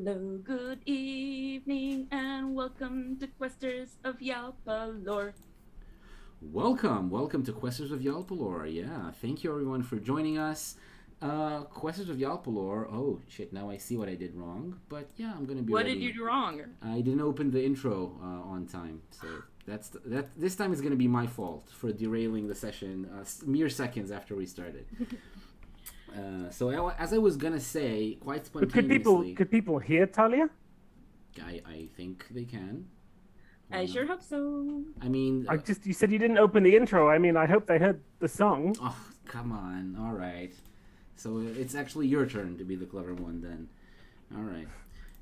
Hello, good evening, and welcome to Questers of Yalpelor. Welcome to Questers of Yalpelor. Yeah, thank you everyone for joining us. Questers of Yalpelor. Oh shit! Now I see what I did wrong, but yeah, I'm gonna be What ready. did you do wrong? I didn't open the intro on time, so that. This time is gonna be my fault for derailing the session mere seconds after we started. So as I was gonna say, quite spontaneously. Could people hear Talia? I think they can. I sure hope so. I mean, You said you didn't open the intro. I mean, I hope they heard the song. oh, come on. All right. So it's actually your turn to be the clever one then. All right.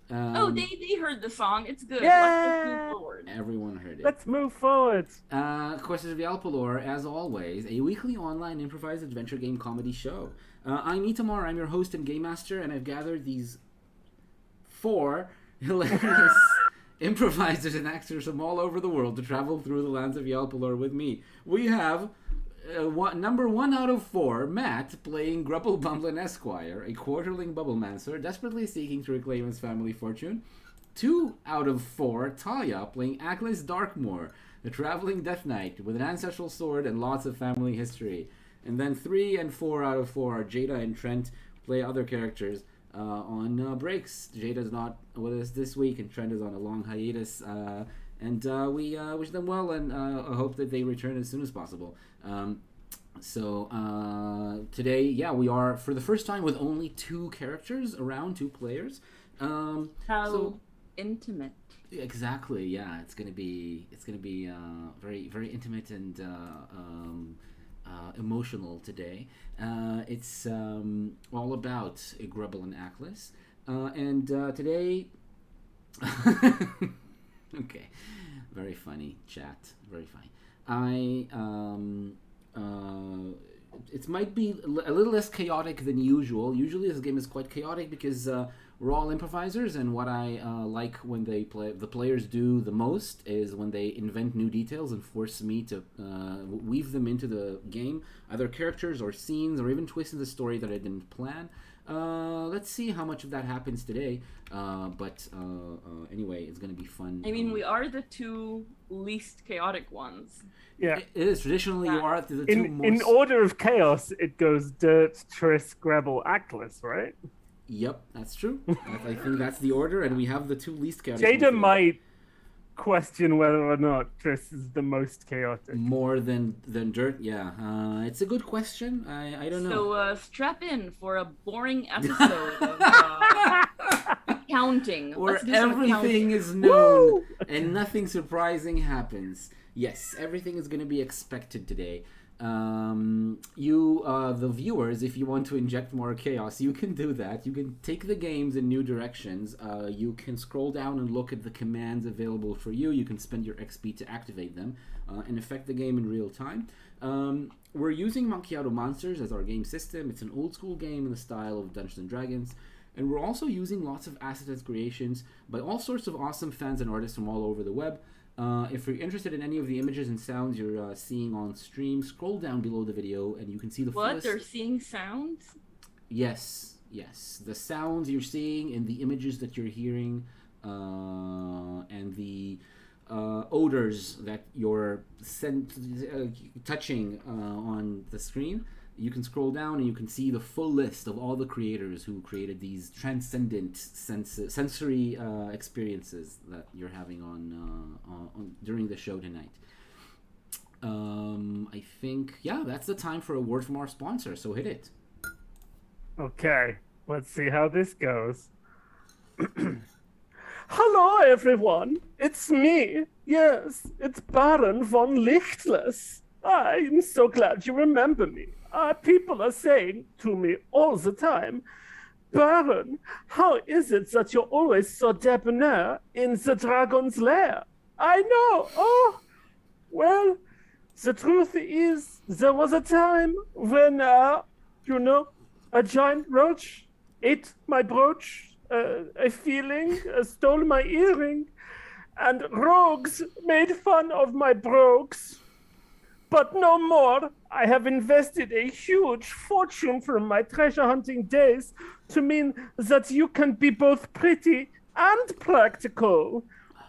They heard the song. It's good. Yeah! Let's just move forward. Everyone heard it. Let's move forward. Questers of Yalpelor, as always, a weekly online improvised adventure game comedy show. I'm Itamar, I'm your host and game master, and I've gathered these 4 hilarious improvisers and actors from all over the world to travel through the lands of Yalpelor with me. We have number 1 out of 4, Matt, playing Grubble Bumblin Esquire, a quarterling bubblemancer desperately seeking to reclaim his family fortune. 2 out of 4, Talia, playing Achlys Darkmoor, the traveling death knight with an ancestral sword and lots of family history. And then 3 and 4 out of 4 are Jada and Trent, play other characters on breaks. Jada's not with us this week, and Trent is on a long hiatus. And we wish them well and hope that they return as soon as possible. So today, yeah, we are for the first time with only 2 characters around, 2 players. How intimate. Exactly, yeah. It's gonna be very very intimate and emotional today. It's all about Grebble and Achlys, and today. Okay, very funny chat. Very funny. It might be a little less chaotic than usual. Usually this game is quite chaotic because we're all improvisers, and what I like when the players do the most is when they invent new details and force me to weave them into the game, either characters or scenes or even twists in the story that I didn't plan. Let's see how much of that happens today. But anyway, it's going to be fun. I mean, we are the 2 least chaotic ones. Yeah. It is. Traditionally, you are the 2 most... In order of chaos, it goes Dirt, Triss, Grebble, Achlys, right? Yep, that's true. I think that's the order, and we have the 2 least chaotic. Jada might question whether or not Triss is the most chaotic. More than Dirt, yeah. It's a good question. I don't know. So strap in for a boring episode of counting. Where Let's do some everything counting. is known and nothing surprising happens. Yes, everything is going to be expected today. The viewers, if you want to inject more chaos, you can do that. You can take the games in new directions. You can scroll down and look at the commands available for you. You can spend your XP to activate them and affect the game in real time. We're using Macchiato Monsters as our game system. It's an old school game in the style of Dungeons & Dragons. And we're also using lots of assets as creations by all sorts of awesome fans and artists from all over the web. If you're interested in any of the images and sounds you're seeing on stream, scroll down below the video and you can see the What? fullest... They're seeing sounds? Yes. The sounds you're seeing and the images that you're hearing and the odors that you're touching on the screen. You can scroll down and you can see the full list of all the creators who created these transcendent sensory experiences that you're having on during the show tonight. I think, yeah, that's the time for a word from our sponsor, so hit it. Okay, let's see how this goes. Hello, everyone. It's me. Yes, it's Baron von Lichtless. I'm so glad you remember me. People are saying to me all the time, Baron, how is it that you're always so debonair in the dragon's lair? I know. Oh, well, the truth is, there was a time when, a giant roach ate my brooch, a feeling stole my earring, and rogues made fun of my brogues. But no more. I have invested a huge fortune from my treasure hunting days to mean that you can be both pretty and practical.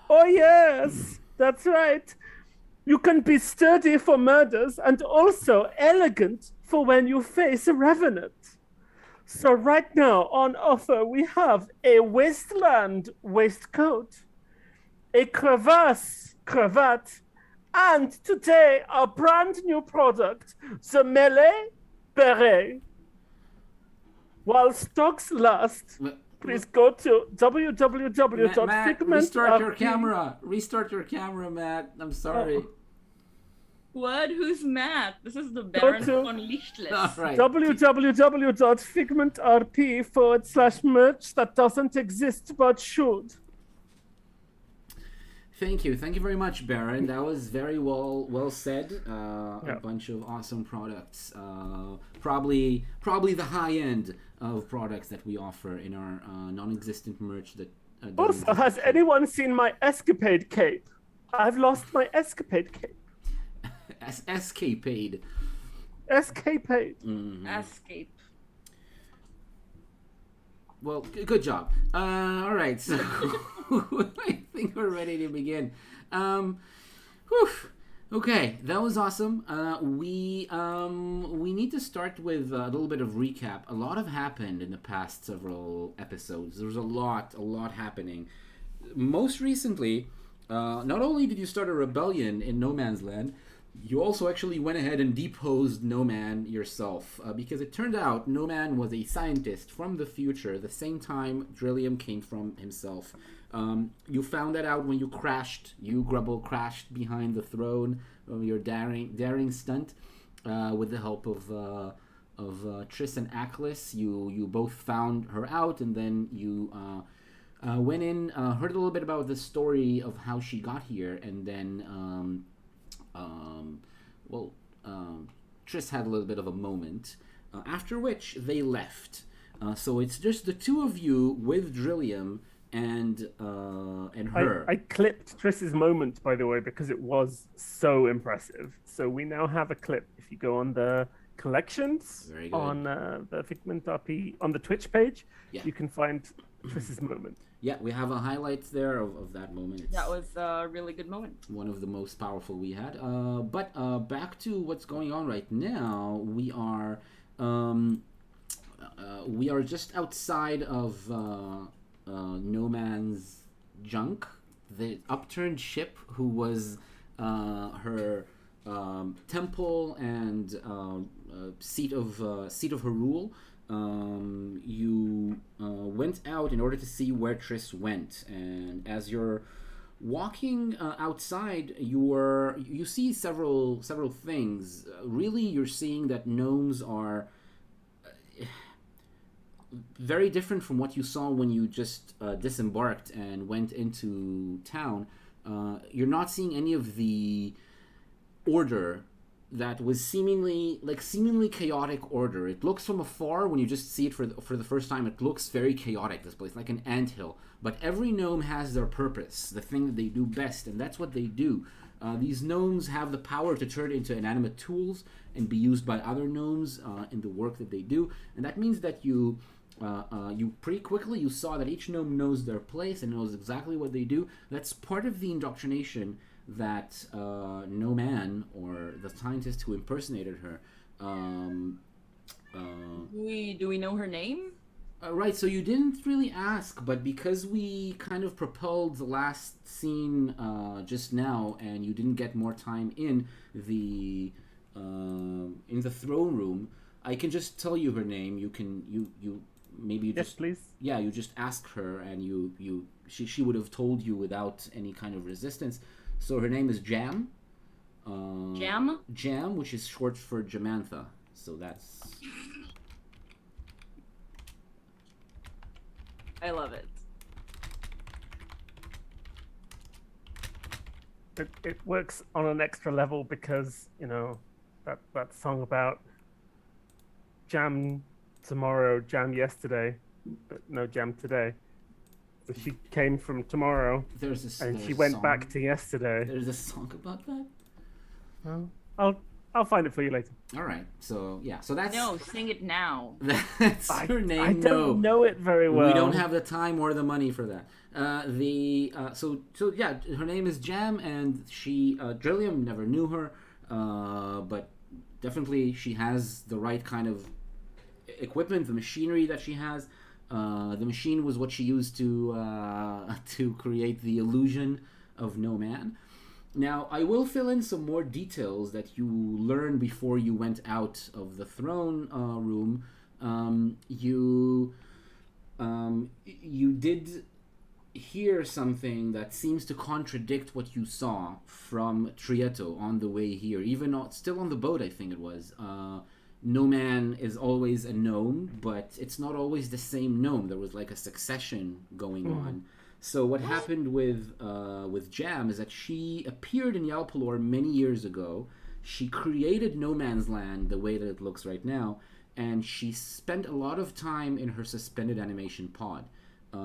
Oh, yes, that's right. You can be sturdy for murders and also elegant for when you face a revenant. So right now on offer we have a wasteland waistcoat, a crevasse cravat, and today our brand new product, the melee beret. While stocks last, please go to www.figment. Restart your camera. Restart your camera, Matt. I'm sorry. What? Who's Matt? This is the Baron von Lichtless. All right. www.figmentrp/merch that doesn't exist but should. Thank you very much, Baron. That was very well said. A bunch of awesome products. Probably the high end of products that we offer in our non-existent merch. That also, has anyone seen my escapade cape? I've lost my escapade cape. Escapade. Escapade. Mm-hmm. Escape. Well, good job. All right, so I think we're ready to begin. Okay, that was awesome. We need to start with a little bit of recap. A lot have happened in the past several episodes. There was a lot happening. Most recently, not only did you start a rebellion in No Man's Land, you also actually went ahead and deposed No Man yourself, because it turned out No Man was a scientist from the future, the same time Drillium came from himself. You found that out when you crashed. You, Grebble, crashed behind the throne of your daring stunt with the help of Triss and Achlys. You both found her out, and then you went in, heard a little bit about the story of how she got here, and then Triss had a little bit of a moment, after which they left. So it's just the two of you with Drillium and her. I clipped Triss's moment, by the way, because it was so impressive. So we now have a clip. If you go on the collections on the Figment RP on the Twitch page, you can find Triss's moment. Yeah, we have a highlight there of that moment. That was a really good moment. One of the most powerful we had. But back to what's going on right now. We are just outside of No Man's junk, the upturned ship, who was her temple and seat of her rule. You went out in order to see where Triss went, and as you're walking outside, you see several things. Really, you're seeing that gnomes are very different from what you saw when you just disembarked and went into town. You're not seeing any of the order that was seemingly chaotic order. It looks from afar, when you just see it for the first time, it looks very chaotic, this place, like an anthill. But every gnome has their purpose, the thing that they do best, and that's what they do. These gnomes have the power to turn into inanimate tools and be used by other gnomes in the work that they do. And that means that you pretty quickly you saw that each gnome knows their place and knows exactly what they do. That's part of the indoctrination that No Man, or the scientist who impersonated her, Do we know her name? Right, so you didn't really ask, but because we kind of propelled the last scene just now, and you didn't get more time in the throne room, I can just tell you her name. You maybe yes, just, please. Yeah, you just ask her, and she would have told you without any kind of resistance. So her name is Jam. Jam? Jam, which is short for Jamantha. So that's... I love it. It works on an extra level because, you know, that song about jam tomorrow, jam yesterday, but no jam today. So she came from tomorrow, and she went back to yesterday. There's a song about that? Well, I'll find it for you later. All right. So that's No, sing it now. that's her name. I don't know it very well. We don't have the time or the money for that. Her name is Jam, and she Drillium never knew her, but definitely she has the right kind of equipment, the machinery that she has. The machine was what she used to create the illusion of no man. Now, I will fill in some more details that you learned before you went out of the throne room. You did hear something that seems to contradict what you saw from Trieto on the way here, still on the boat, I think it was. No man is always a gnome, but it's not always the same gnome. There was like a succession going on. So what happened with Jam is that she appeared in Yalpelor many years ago. She created No Man's Land the way that it looks right now, and she spent a lot of time in her suspended animation pod,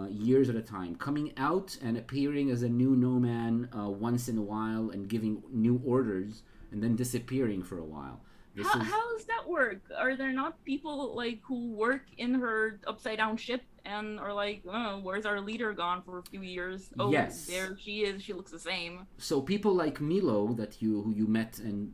years at a time, coming out and appearing as a new No Man once in a while and giving new orders, and then disappearing for a while. How does that work? Are there not people like who work in her upside down ship and are like, oh, where's our leader gone for a few years? Oh, yes. There she is. She looks the same. So people like Milo, who you met and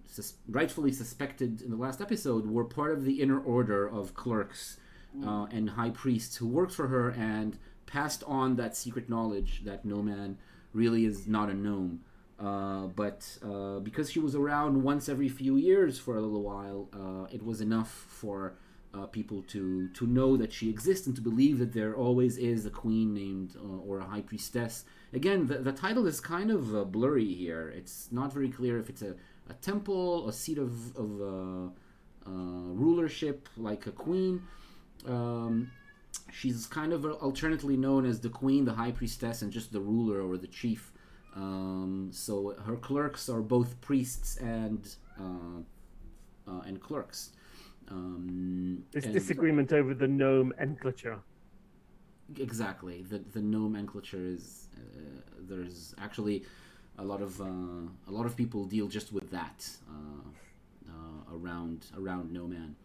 rightfully suspected in the last episode, were part of the inner order of clerks and high priests who worked for her and passed on that secret knowledge that no man really is not a gnome. But because she was around once every few years for a little while, it was enough for people to know that she exists and to believe that there always is a queen named or a high priestess. Again, the title is kind of blurry here. It's not very clear if it's a temple, a seat of rulership like a queen. She's kind of alternately known as the queen, the high priestess, and just the ruler or the chief. So her clerks are both priests and clerks. There's disagreement over the gnome nomenclature. Exactly. The gnome nomenclature is there's actually a lot of people deal just with that around no man.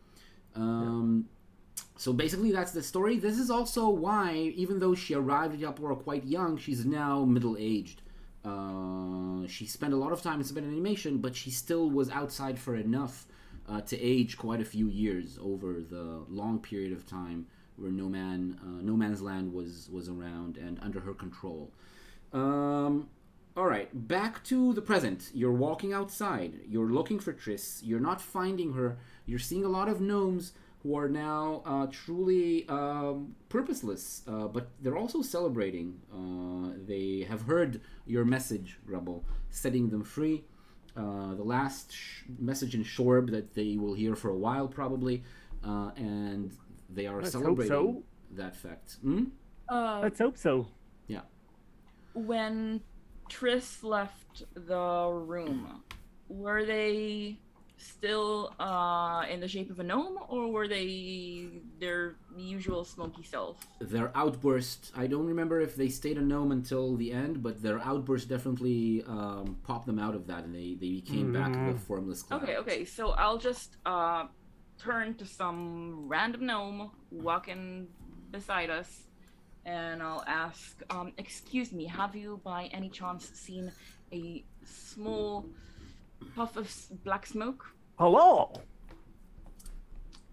So basically that's the story. This is also why, even though she arrived at Yalpelor quite young, she's now middle-aged. She spent a lot of time in suspended animation, but she still was outside for enough to age quite a few years over the long period of time where no man's land was around and under her control. All right, back to the present. You're walking outside. You're looking for Triss. You're not finding her. You're seeing a lot of gnomes who are now truly purposeless, but they're also celebrating. They have heard your message, Grebble, setting them free. The last message in Shorb that they will hear for a while, probably, and they are celebrating that fact. Let's hope so. Yeah. When Triss left the room, were they still in the shape of a gnome, or were they their usual smoky self? Their outburst, I don't remember if they stayed a gnome until the end, but their outburst definitely popped them out of that, and they became back the formless cloud. Okay, so I'll just turn to some random gnome walking beside us, and I'll ask, excuse me, have you by any chance seen a small puff of black smoke? Hello.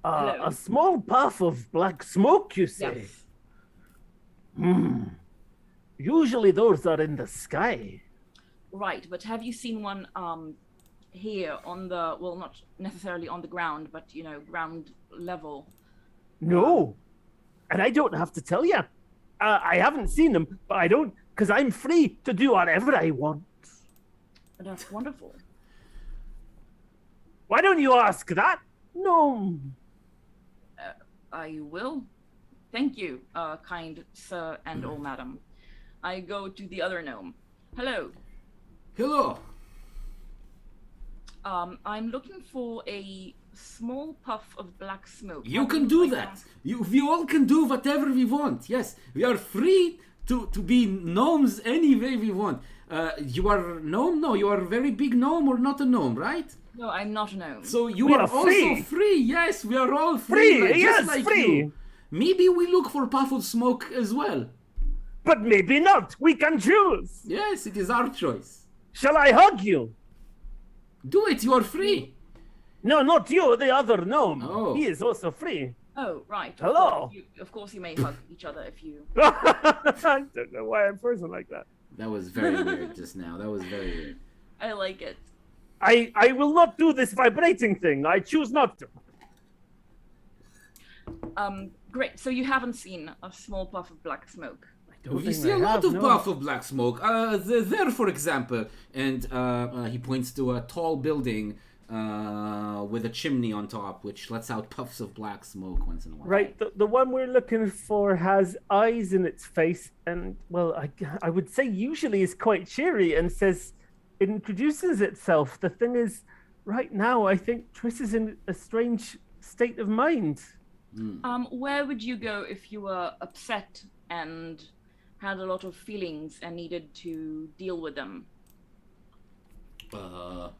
A small puff of black smoke, you say? Yes. Usually those are in the sky. Right, but have you seen one here on the, well, not necessarily on the ground, but, ground level? No. And I don't have to tell you. I haven't seen them, but I don't, because I'm free to do whatever I want. That's wonderful. Why don't you ask that? No. I will. Thank you, kind sir and or madam. I go to the other gnome. Hello. Hello. I'm looking for a small puff of black smoke. You can do that. We all can do whatever we want. Yes, we are free to be gnomes any way we want. You are gnome? No, you are a very big gnome or not a gnome, right? No, I'm not a gnome. So you We are are also free. free. Yes, we are all free. Free, just yes, like free. you. Maybe we look for puff of smoke as well. But maybe not. We can choose. Yes, it is our choice. Shall I hug you? Do it. You are free. No, not you, the other gnome. Oh. He is also free. Oh, right. Hello. Of course you may hug each other if you... I don't know why I'm frozen like that. That was very weird just now. That was very weird. I like it. I will not do this vibrating thing. I choose not to. Great. So you haven't seen a small puff of black smoke. We see a lot of puff of black smoke. There, for example, and he points to a tall building with a chimney on top, which lets out puffs of black smoke once in a while. Right, the one we're looking for has eyes in its face, and well, I would say usually is quite cheery and says, it introduces itself. The thing is, right now, I think Triss is in a strange state of mind. Where would you go if you were upset and had a lot of feelings and needed to deal with them? Well,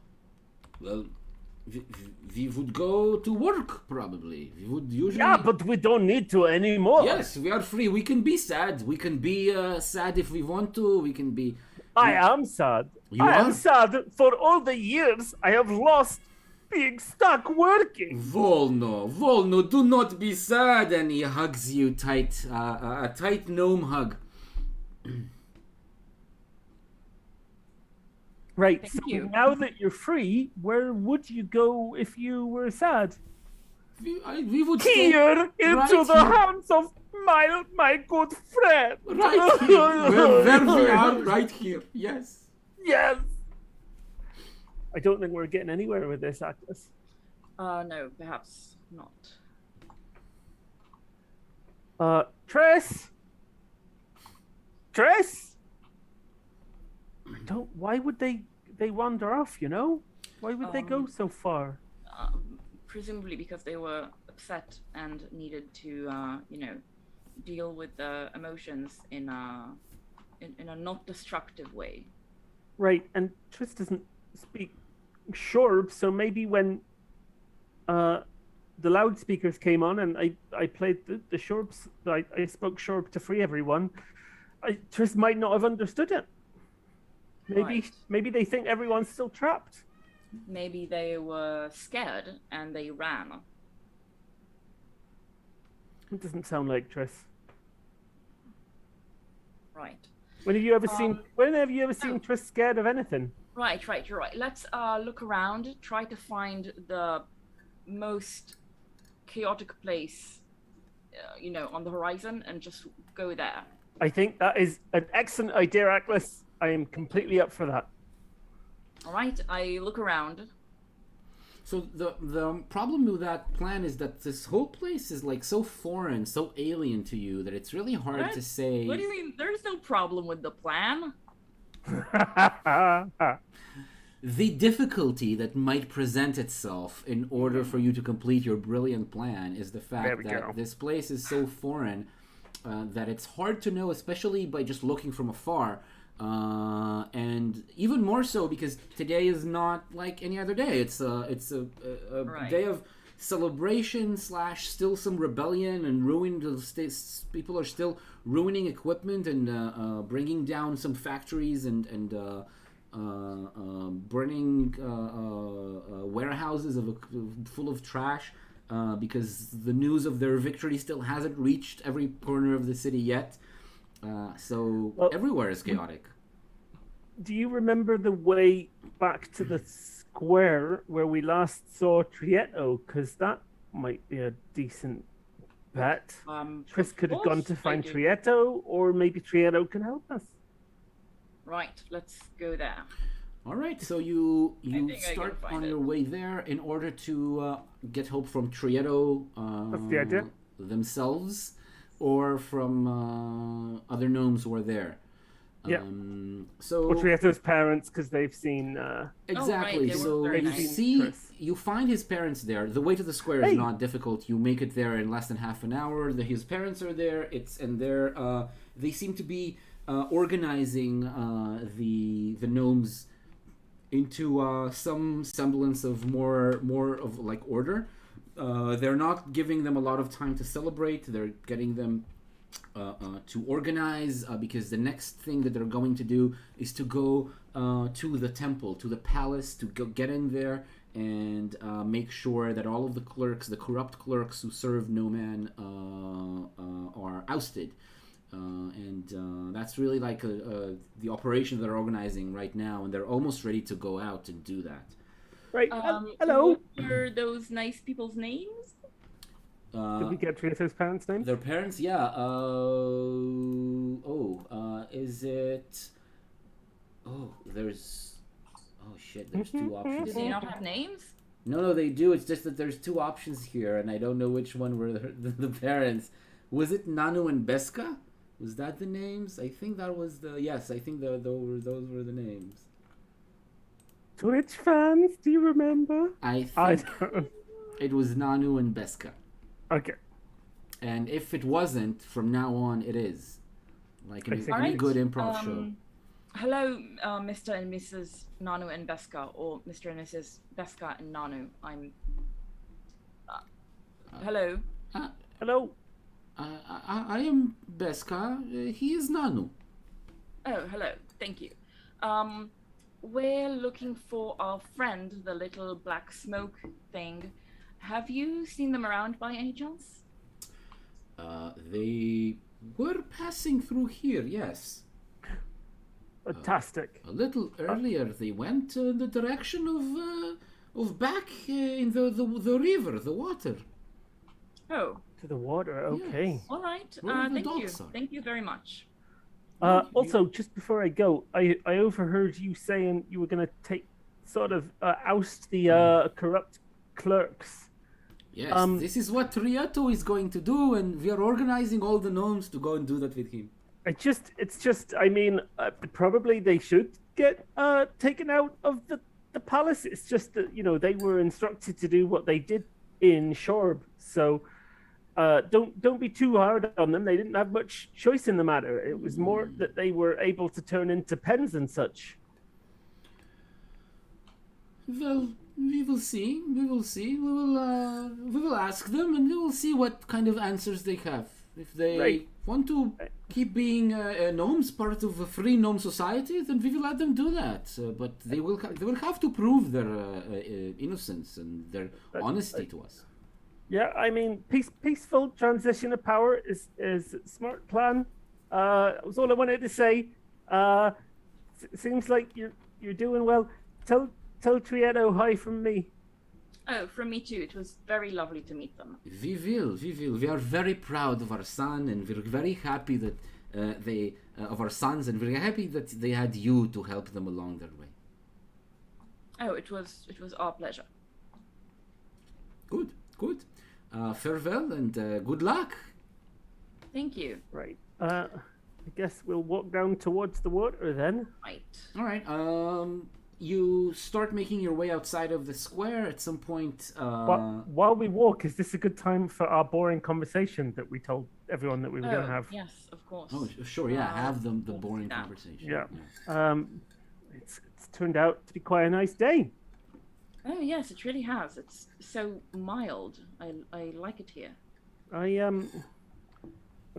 we would go to work, probably. We would usually... Yeah, but we don't need to anymore. Yes, we are free. We can be sad. We can be sad if we want to. We can be... I am sad. You I am are? sad for all the years I have lost being stuck working. Volno, do not be sad. And he hugs you tight, a tight gnome hug. Right, Thank so you. now that you're free, where would you go if you were sad? We would stay Here, into right the here. hands of my good friend. Right here. Where we are, right here. Yes. Yes. I don't think we're getting anywhere with this, Achlys. No, perhaps not. Triss? Triss? Why would they wander off, you know? Why would they go so far? Presumably because they were upset and needed to, deal with the emotions in a not destructive way. Right, and Triss doesn't speak Shorb, so maybe when the loudspeakers came on and I played the Shorbs, I spoke Shorb to free everyone, Triss might not have understood it. Maybe they think everyone's still trapped. Maybe they were scared and they ran. It doesn't sound like Triss. Right. When have you ever seen Triss scared of anything? Right, you're right. Let's look around, try to find the most chaotic place, on the horizon and just go there. I think that is an excellent idea, Achlys. I am completely up for that. All right, I look around. So the problem with that plan is that this whole place is like so foreign, so alien to you that it's really hard What? to say. What do you mean? There's no problem with the plan. The difficulty that might present itself in order for you to complete your brilliant plan is the fact that this place is so foreign that it's hard to know, especially by just looking from afar. And even more so because today is not like any other day. It's a Right. day of celebration / still some rebellion and ruined. People are still ruining equipment and bringing down some factories and burning warehouses full of trash because the news of their victory still hasn't reached every corner of the city yet. So everywhere is chaotic. Do you remember the way back to the square where we last saw Trietto? Because that might be a decent bet. Triss could have gone to find Trietto, or maybe Trietto can help us. Right, let's go there. All right, so you think I start can find on it. your way there in order to get help from Trietto That's the idea. themselves or from other gnomes who are there. Yeah. So Or Trietto's parents, because they've seen... exactly. they were So very you nice. see, Triss. you find his parents there. The way to the square is Hey. not difficult. You make it there in less than half an hour. His parents are there. They seem to be organizing the gnomes into some semblance of more of like order. They're not giving them a lot of time to celebrate. They're getting them to organize because the next thing that they're going to do is to go to the temple, to the palace, to go get in there and make sure that all of the clerks, the corrupt clerks who serve no man, are ousted. And that's really like the operation they're organizing right now, and they're almost ready to go out and do that. Right. Hello. What were those nice people's names? Did we get Trio's parents' names? Their parents, yeah. Is it? Oh, there's. Oh shit! There's two options. Do they not have names? No, they do. It's just that there's two options here, and I don't know which one were the parents. Was it Nanu and Beska? Was that the names? I think that was the. Yes, I think those were the names. Twitch fans, do you remember? I think it was Nanu and Beska. Okay. And if it wasn't, from now on it is. Like any Alright, good improv show. Hello, Mr. and Mrs. Nanu and Beska, or Mr. and Mrs. Beska and Nanu. I'm. Hello. Hello. I am Beska. He is Nanu. Oh, hello. Thank you. We're looking for our friend, the little black smoke thing. Have you seen them around by any chance? They were passing through here, yes. Fantastic. A little earlier, they went in the direction of back in the river, the water. Oh. To the water, okay. Yes. All right. Where the Thank you. dogs are. Thank you very much. Also, just before I go, I overheard you saying you were going to oust the corrupt clerks. Yes, this is what Triato is going to do, and we are organizing all the gnomes to go and do that with him. I mean, probably they should get taken out of the palace. It's just that, they were instructed to do what they did in Shorb. So don't be too hard on them. They didn't have much choice in the matter. It was more that they were able to turn into pens and such. Well, we will see. We will ask them, and we will see what kind of answers they have. If they want to keep being gnomes, part of a free gnome society, then we will let them do that. But they will have to prove their innocence and their honesty to us. Yeah, I mean, peaceful transition of power is a smart plan. That was all I wanted to say. Seems like you're doing well. Tell Trieto hi from me. Oh, from me too. It was very lovely to meet them. We will. We are very proud of our son, and we're very happy that of our sons, and we're happy that they had you to help them along their way. Oh, it was our pleasure. Good. Farewell and good luck. Thank you. Right. I guess we'll walk down towards the water then. Right. All right. You start making your way outside of the square at some point. While we walk, is this a good time for our boring conversation that we told everyone that we were going to have? Yes, of course. Oh, sure. Yeah, have the boring conversation. Yeah. It's turned out to be quite a nice day. Oh yes, it really has. It's so mild. I like it here. I'm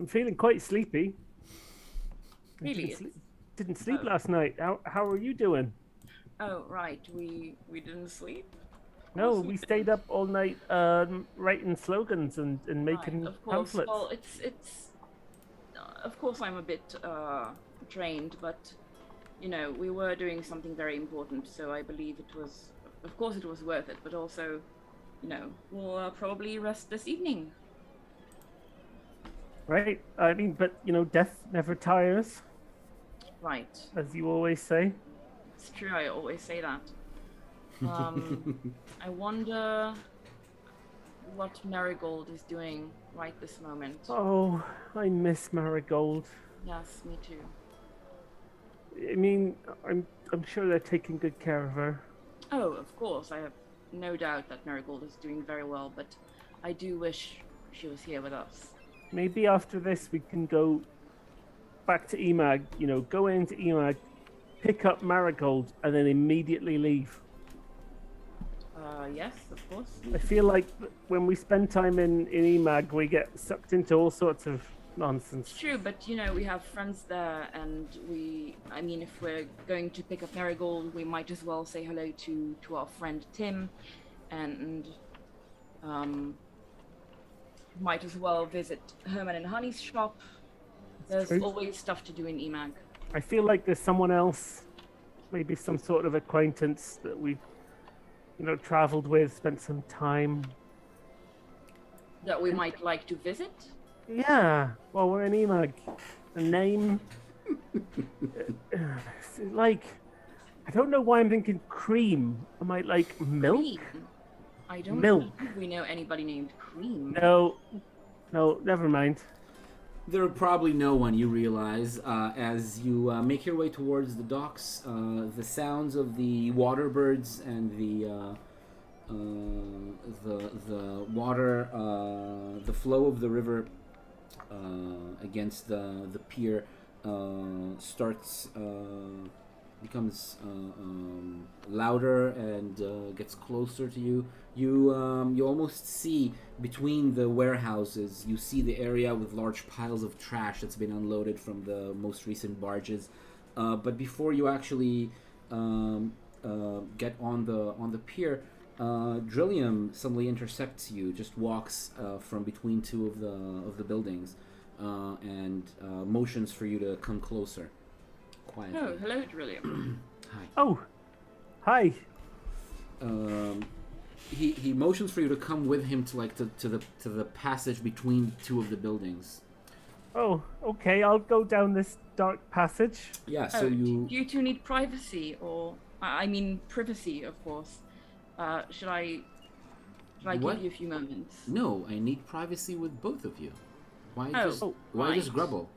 feeling quite sleepy. Really? Didn't sleep last night. How are you doing? Oh right, we didn't sleep. No, we stayed up all night writing slogans and making Of course. pamphlets. Well, it's of course I'm a bit drained, but we were doing something very important, so I believe it was. Of course, it was worth it, but also, we'll probably rest this evening. Right. I mean, but death never tires, Right. as you always say. It's true. I always say that. I wonder what Marigold is doing right this moment. Oh, I miss Marigold. Yes, me too. I mean, I'm sure they're taking good care of her. Oh, of course. I have no doubt that Marigold is doing very well, but I do wish she was here with us. Maybe after this we can go back to EMAG, go into EMAG, pick up Marigold and then immediately leave? Yes, of course. I feel like when we spend time in EMAG, we get sucked into all sorts of nonsense. It's true, but we have friends there, and I mean, if we're going to pick up Marigold, we might as well say hello to our friend Tim, and might as well visit Herman and Honey's shop. There's true. always stuff to do in EMAG. I feel like there's someone else, maybe some sort of acquaintance that we've, traveled with, spent some time. That we might like to visit. Yeah, well, we're in EMAG. A name. Like, I don't know why I'm thinking cream. I might like milk. Cream. I don't Milk. think we know anybody named Cream. No, never mind. There are probably no one, you realize, as you make your way towards the docks. The sounds of the water birds and the water, the flow of the river against the pier becomes louder and gets closer to you. You almost see between the warehouses, you see the area with large piles of trash that's been unloaded from the most recent barges. But before you actually get on the pier, Drillium suddenly intercepts you, just walks from between two of the buildings, and motions for you to come closer. Quietly. Oh, hello, Drillium. Hi. Oh, hi. He motions for you to come with him to the passage between two of the buildings. Oh, okay. I'll go down this dark passage. Yeah. So do you two need privacy, or I mean privacy, of course. Should I What? give you a few moments? No, I need privacy with both of you. Why Oh, just why just right. Grebble?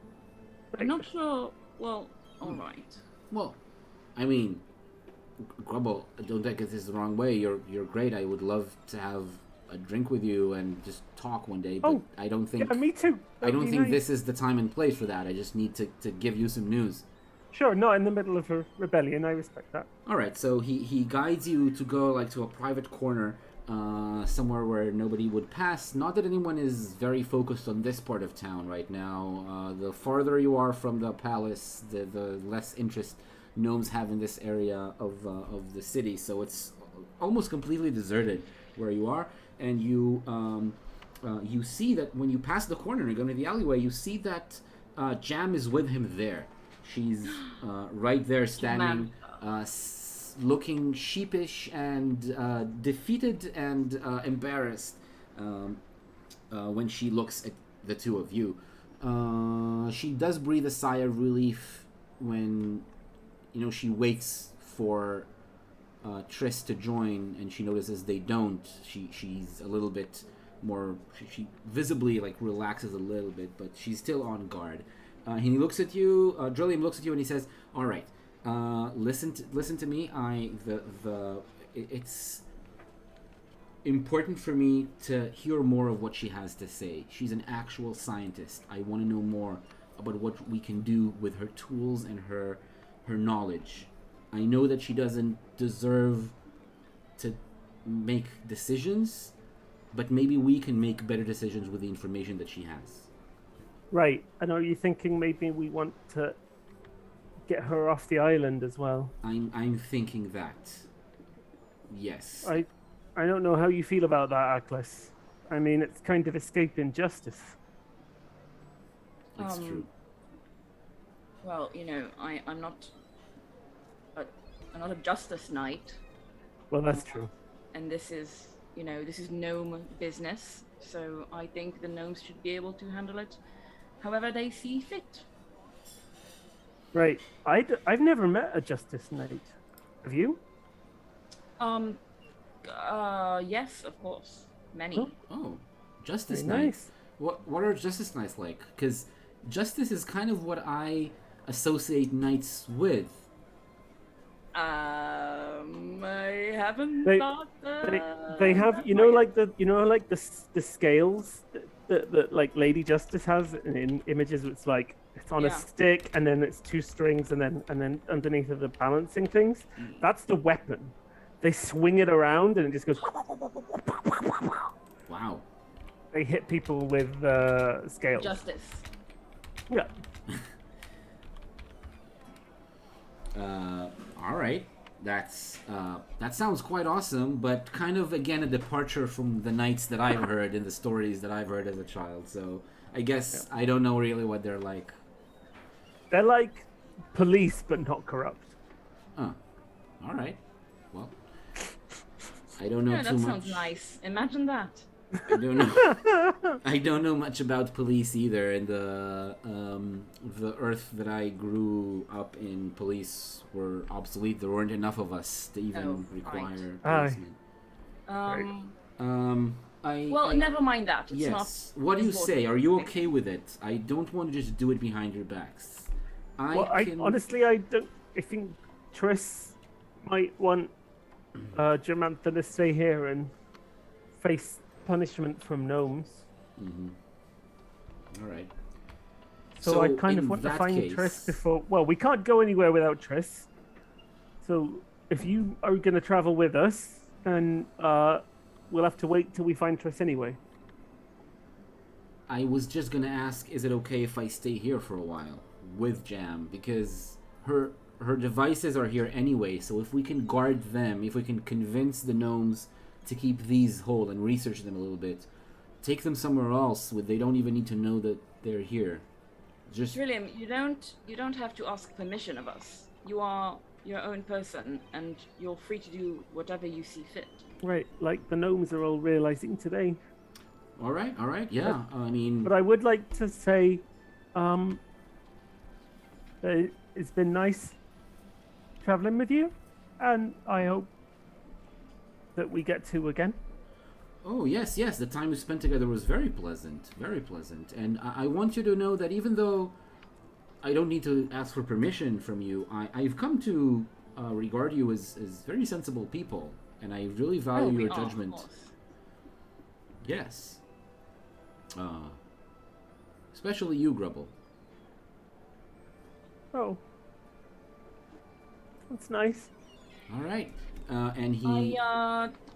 I'm not sure. Well, all right. Well, I mean, Grebble, don't take this the wrong way. You're great. I would love to have a drink with you and just talk one day. But Oh, I don't think Yeah, me too. I don't That'd be think nice. this is the time and place for that. I just need to give you some news. Sure, not in the middle of a rebellion. I respect that. All right, so he guides you to go to a private corner, somewhere where nobody would pass. Not that anyone is very focused on this part of town right now. The farther you are from the palace, the less interest gnomes have in this area of the city. So it's almost completely deserted where you are, and you see that when you pass the corner and go into the alleyway, you see that Jam is with him there. She's right there standing, looking sheepish and defeated and embarrassed when she looks at the two of you. She does breathe a sigh of relief when she waits for Triss to join, and she notices they don't. She's a little bit more. She visibly relaxes a little bit, but she's still on guard. He looks at you. Drillium looks at you and he says, "All right, listen to me. It's important for me to hear more of what she has to say. She's an actual scientist. I want to know more about what we can do with her tools and her knowledge. I know that she doesn't deserve to make decisions, but maybe we can make better decisions with the information that she has." Right. And are you thinking maybe we want to get her off the island as well? I'm thinking that. Yes. I don't know how you feel about that, Achlys. I mean, it's kind of escaping justice. It's true. Well, I'm not a justice knight, Well, that's true. and this is gnome business. So I think the gnomes should be able to handle it however they see fit. Right. I've never met a justice knight. Have you? Yes, of course, many. Oh, Justice Very Knight. nice. What are Justice Knights like? Because justice is kind of what I associate knights with. I haven't They- thought They have, that you know, way. like the scales that like Lady Justice has in images. It's like it's on a Yeah. stick, and then it's two strings, and then underneath are the balancing things. That's the weapon. They swing it around, and it just goes. Wow. They hit people with scales. Justice. Yeah. All right. That sounds quite awesome, but kind of again a departure from the knights that I've heard and the stories that I've heard as a child. So I guess I don't know really what they're like. They're like police, but not corrupt. All right. Well, I don't know Yeah, too that much. sounds nice. Imagine that. I don't know. I don't know much about police either. And the Earth that I grew up in, police were obsolete. There weren't enough of us to even require policemen. Well, never mind that. It's yes. not. What do you important. say? Are you okay with it? I don't want to just do it behind your backs. Honestly, I don't. I think Triss might want Germantha to stay here and face punishment from gnomes. All right. So I kind of in want to that find case- Triss before. Well, we can't go anywhere without Triss. So if you are going to travel with us, then we'll have to wait till we find Triss anyway. I was just gonna ask, is it okay if I stay here for a while with Jam? Because her devices are here anyway, so if we can guard them, if we can convince the gnomes to keep these whole and research them a little bit, take them somewhere else where they don't even need to know that they're here. Just Trillium, you don't have to ask permission of us. You are your own person, and you're free to do whatever you see fit. Right, like the gnomes are all realizing today. all right, yeah. I mean, But I would like to say, it's been nice traveling with you, and I hope that we get to again. oh yes, the time we spent together was very pleasant, and I want you to know that even though I don't need to ask for permission from you, I've come to regard you as very sensible people, and I really value we your are, of judgment. course. Yes. Especially you, Grebble. Oh, that's nice. All right. And he.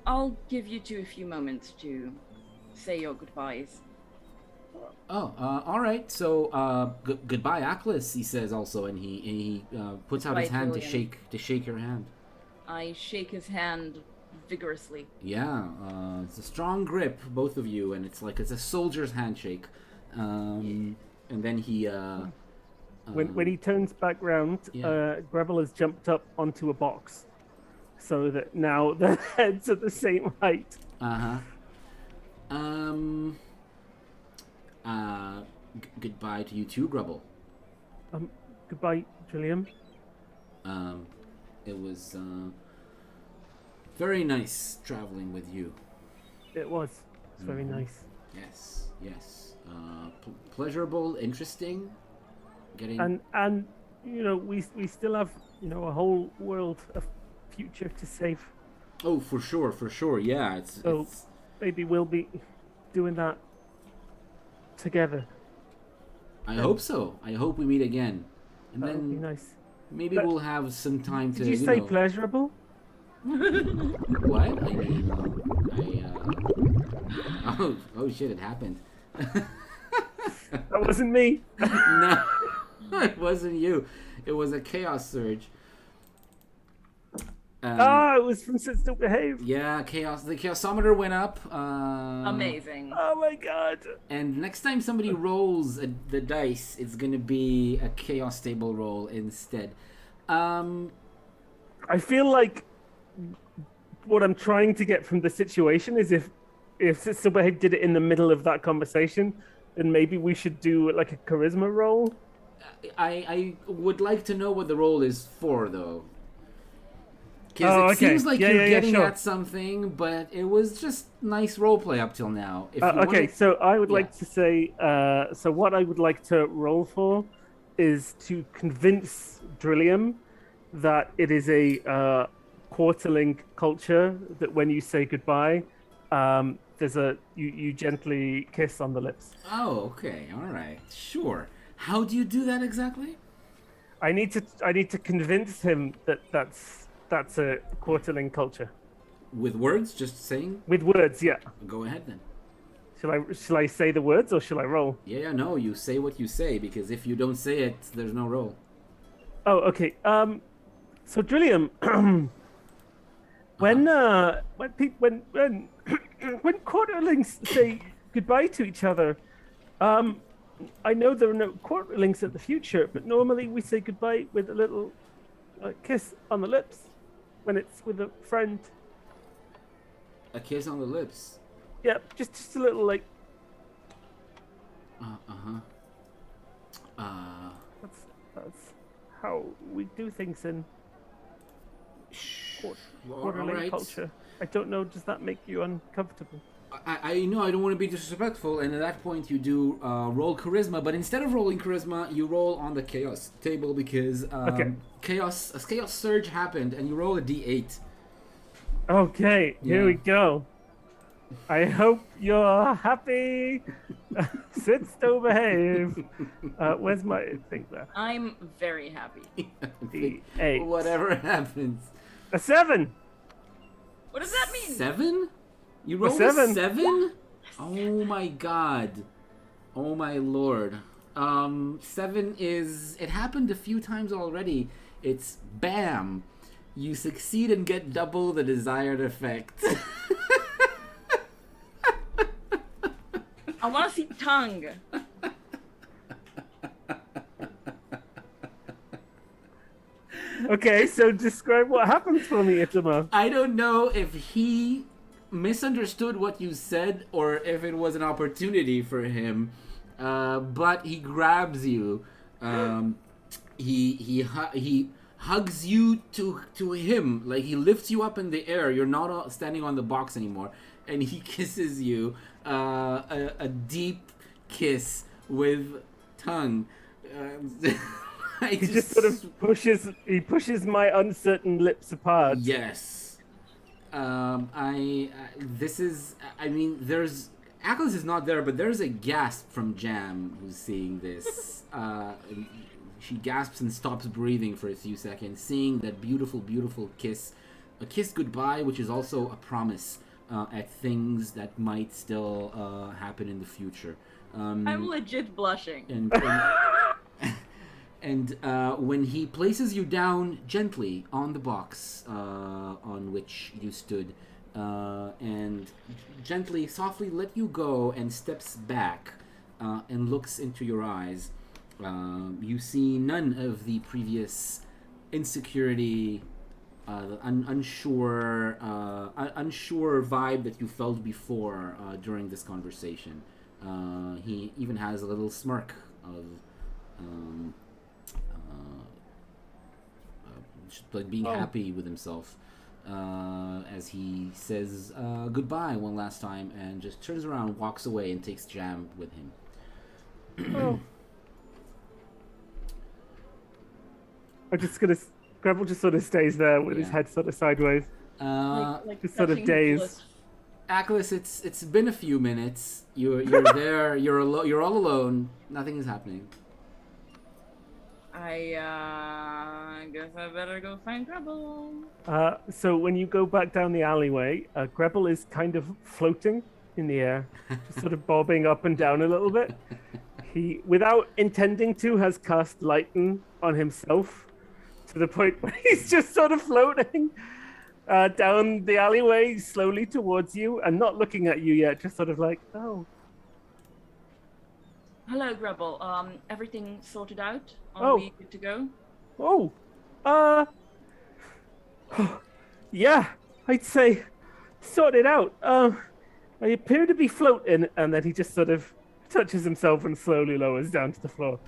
I'll give you two a few moments to say your goodbyes. Oh, all right. So, goodbye, Achlys. He says also, and he puts out his Goodbye, hand Julian. to shake your hand. I shake his hand vigorously. Yeah, it's a strong grip, both of you, and it's a soldier's handshake. And then he. When he turns back round, Yeah. Grebble has jumped up onto a box, so that now their heads are the same height. Goodbye to you too, Grebble. Goodbye, Trillium. It was very nice traveling with you. It was. It's very nice. Yes. Pleasurable, interesting. Getting And you know, we still have, you know, a whole world of future to save. oh, for sure. Yeah, So it's maybe we'll be doing that together. I hope so. I hope we meet again, and That would be then nice. maybe But- we'll have some time to. Did you say know, pleasurable? what? I mean, oh shit! It happened. That wasn't me. No, it wasn't you. It was a chaos surge. It was from Sit Still Behave. Yeah, chaos. The chaosometer went up. Amazing. Oh my god. And next time somebody rolls the dice, it's gonna be a chaos table roll instead. I feel like what I'm trying to get from the situation is if Sit Still Behave did it in the middle of that conversation, then maybe we should do like a charisma roll. I would like to know what the roll is for, though. Because it okay. seems like Yeah, you're yeah, getting sure. at something, but it was just nice roleplay up till now. If you Okay, wanna- so I would like Yeah. to say, so what I would like to roll for is to convince Drillium that it is a quarterling culture, that when you say goodbye, you gently kiss on the lips. Oh, okay, all right, sure. How do you do that exactly? I need to convince him that that's a quarterling culture. With words, just saying. With words, yeah. Go ahead then. Shall I say the words or shall I roll? Yeah, no, you say what you say, because if you don't say it, there's no roll. Oh, okay. So Drillium, when when quarterlings say goodbye to each other, I know there are no quarterlings in the future, but normally we say goodbye with a little kiss on the lips when it's with a friend. A kiss on the lips. Yeah, just a little like. That's how we do things in quarterling Alright. culture. I don't know. Does that make you uncomfortable? I know I don't want to be disrespectful, and at that point you do roll charisma, but instead of rolling charisma, you roll on the chaos table because a chaos surge happened, and you roll a d8. Okay, Yeah. here we go. I hope you're happy. Sit still, behave. Where's my thing there? I'm very happy. D8. Whatever happens. A 7. What does that mean? 7? You rolled a 7? Oh my god. Oh my lord. 7 is... It happened a few times already. It's BAM! You succeed and get double the desired effect. I want to see tongue. Okay, so describe what happens for me, Itama. I don't know if he misunderstood what you said or if it was an opportunity for him, but he grabs you. He hugs you to him, like he lifts you up in the air. You're not standing on the box anymore, and he kisses you a deep kiss with tongue. He just sort of pushes my uncertain lips apart. Yes. There's Achlys is not there, but there's a gasp from Jam who's seeing this. She gasps and stops breathing for a few seconds, seeing that beautiful, beautiful kiss, a kiss goodbye, which is also a promise at things that might still happen in the future. I'm legit blushing. And when he places you down gently on the box on which you stood, and gently, softly let you go and steps back and looks into your eyes, you see none of the previous insecurity, unsure vibe that you felt before during this conversation. He even has a little smirk of like being happy with himself as he says goodbye one last time and just turns around, walks away, and takes Jam with him. Oh. I'm just gonna. Grebble just sort of stays there with his head sort of sideways, Like just sort of touching dazed. bliss. Achlys, it's been a few minutes. You're there. You're all alone. Nothing is happening. I guess I better go find Grebble. So when you go back down the alleyway, Grebble is kind of floating in the air, just sort of bobbing up and down a little bit. He, without intending to, has cast Lighten on himself to the point where he's just sort of floating down the alleyway slowly towards you and not looking at you yet, just sort of like, oh. Hello, Grebble. Everything sorted out? Oh. Are we good to go? Oh, yeah, I'd say sorted out. I appear to be floating, and then he just sort of touches himself and slowly lowers down to the floor.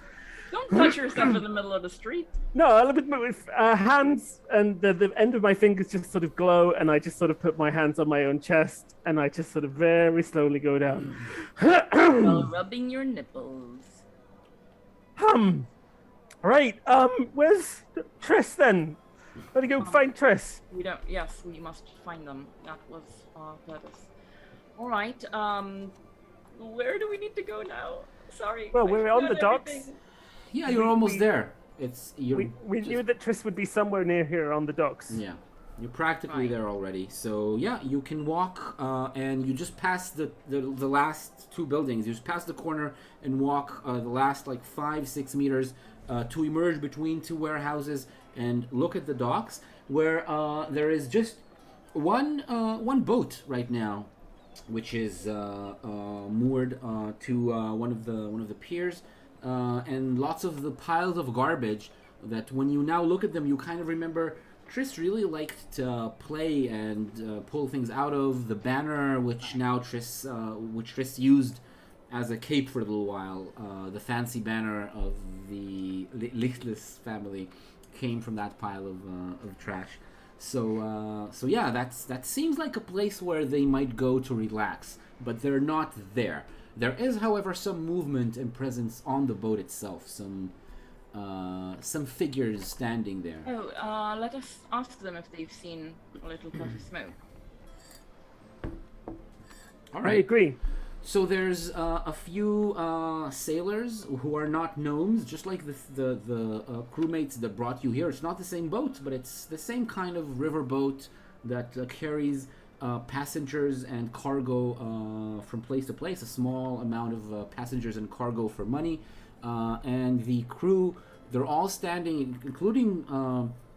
Don't touch yourself in the middle of the street. No, with my hands and the end of my fingers just sort of glow, and I just sort of put my hands on my own chest, and I just sort of very slowly go down. While rubbing your nipples. Right, where's Triss then? Gotta go find Triss. We don't. Yes, we must find them. That was our purpose. All right. Where do we need to go now? Sorry. Well, I we're on the forgot docks. everything. Yeah, you're almost there. It's you're We just- knew that Triss would be somewhere near here on the docks. Yeah, you're practically Right. there already. So yeah, you can walk, and you just pass the last two buildings. You just pass the corner and walk the last like 5-6 meters to emerge between two warehouses and look at the docks, where there is just one boat right now, which is moored to one of the piers, and lots of the piles of garbage that when you now look at them, you kind of remember Triss really liked to play and pull things out of. The banner, which Triss used as a cape for a little while, the fancy banner of the Lichtless family, came from that pile of trash. So yeah, that seems like a place where they might go to relax, but they're not there. There is, however, some movement and presence on the boat itself. Some figures standing there. Oh, let us ask them if they've seen a little puff of smoke. All I right. agree. So there's a few sailors who are not gnomes, just like the crewmates that brought you here. It's not the same boat, but it's the same kind of river boat that carries passengers and cargo from place to place. A small amount of passengers and cargo for money, and the crew. They're all standing, including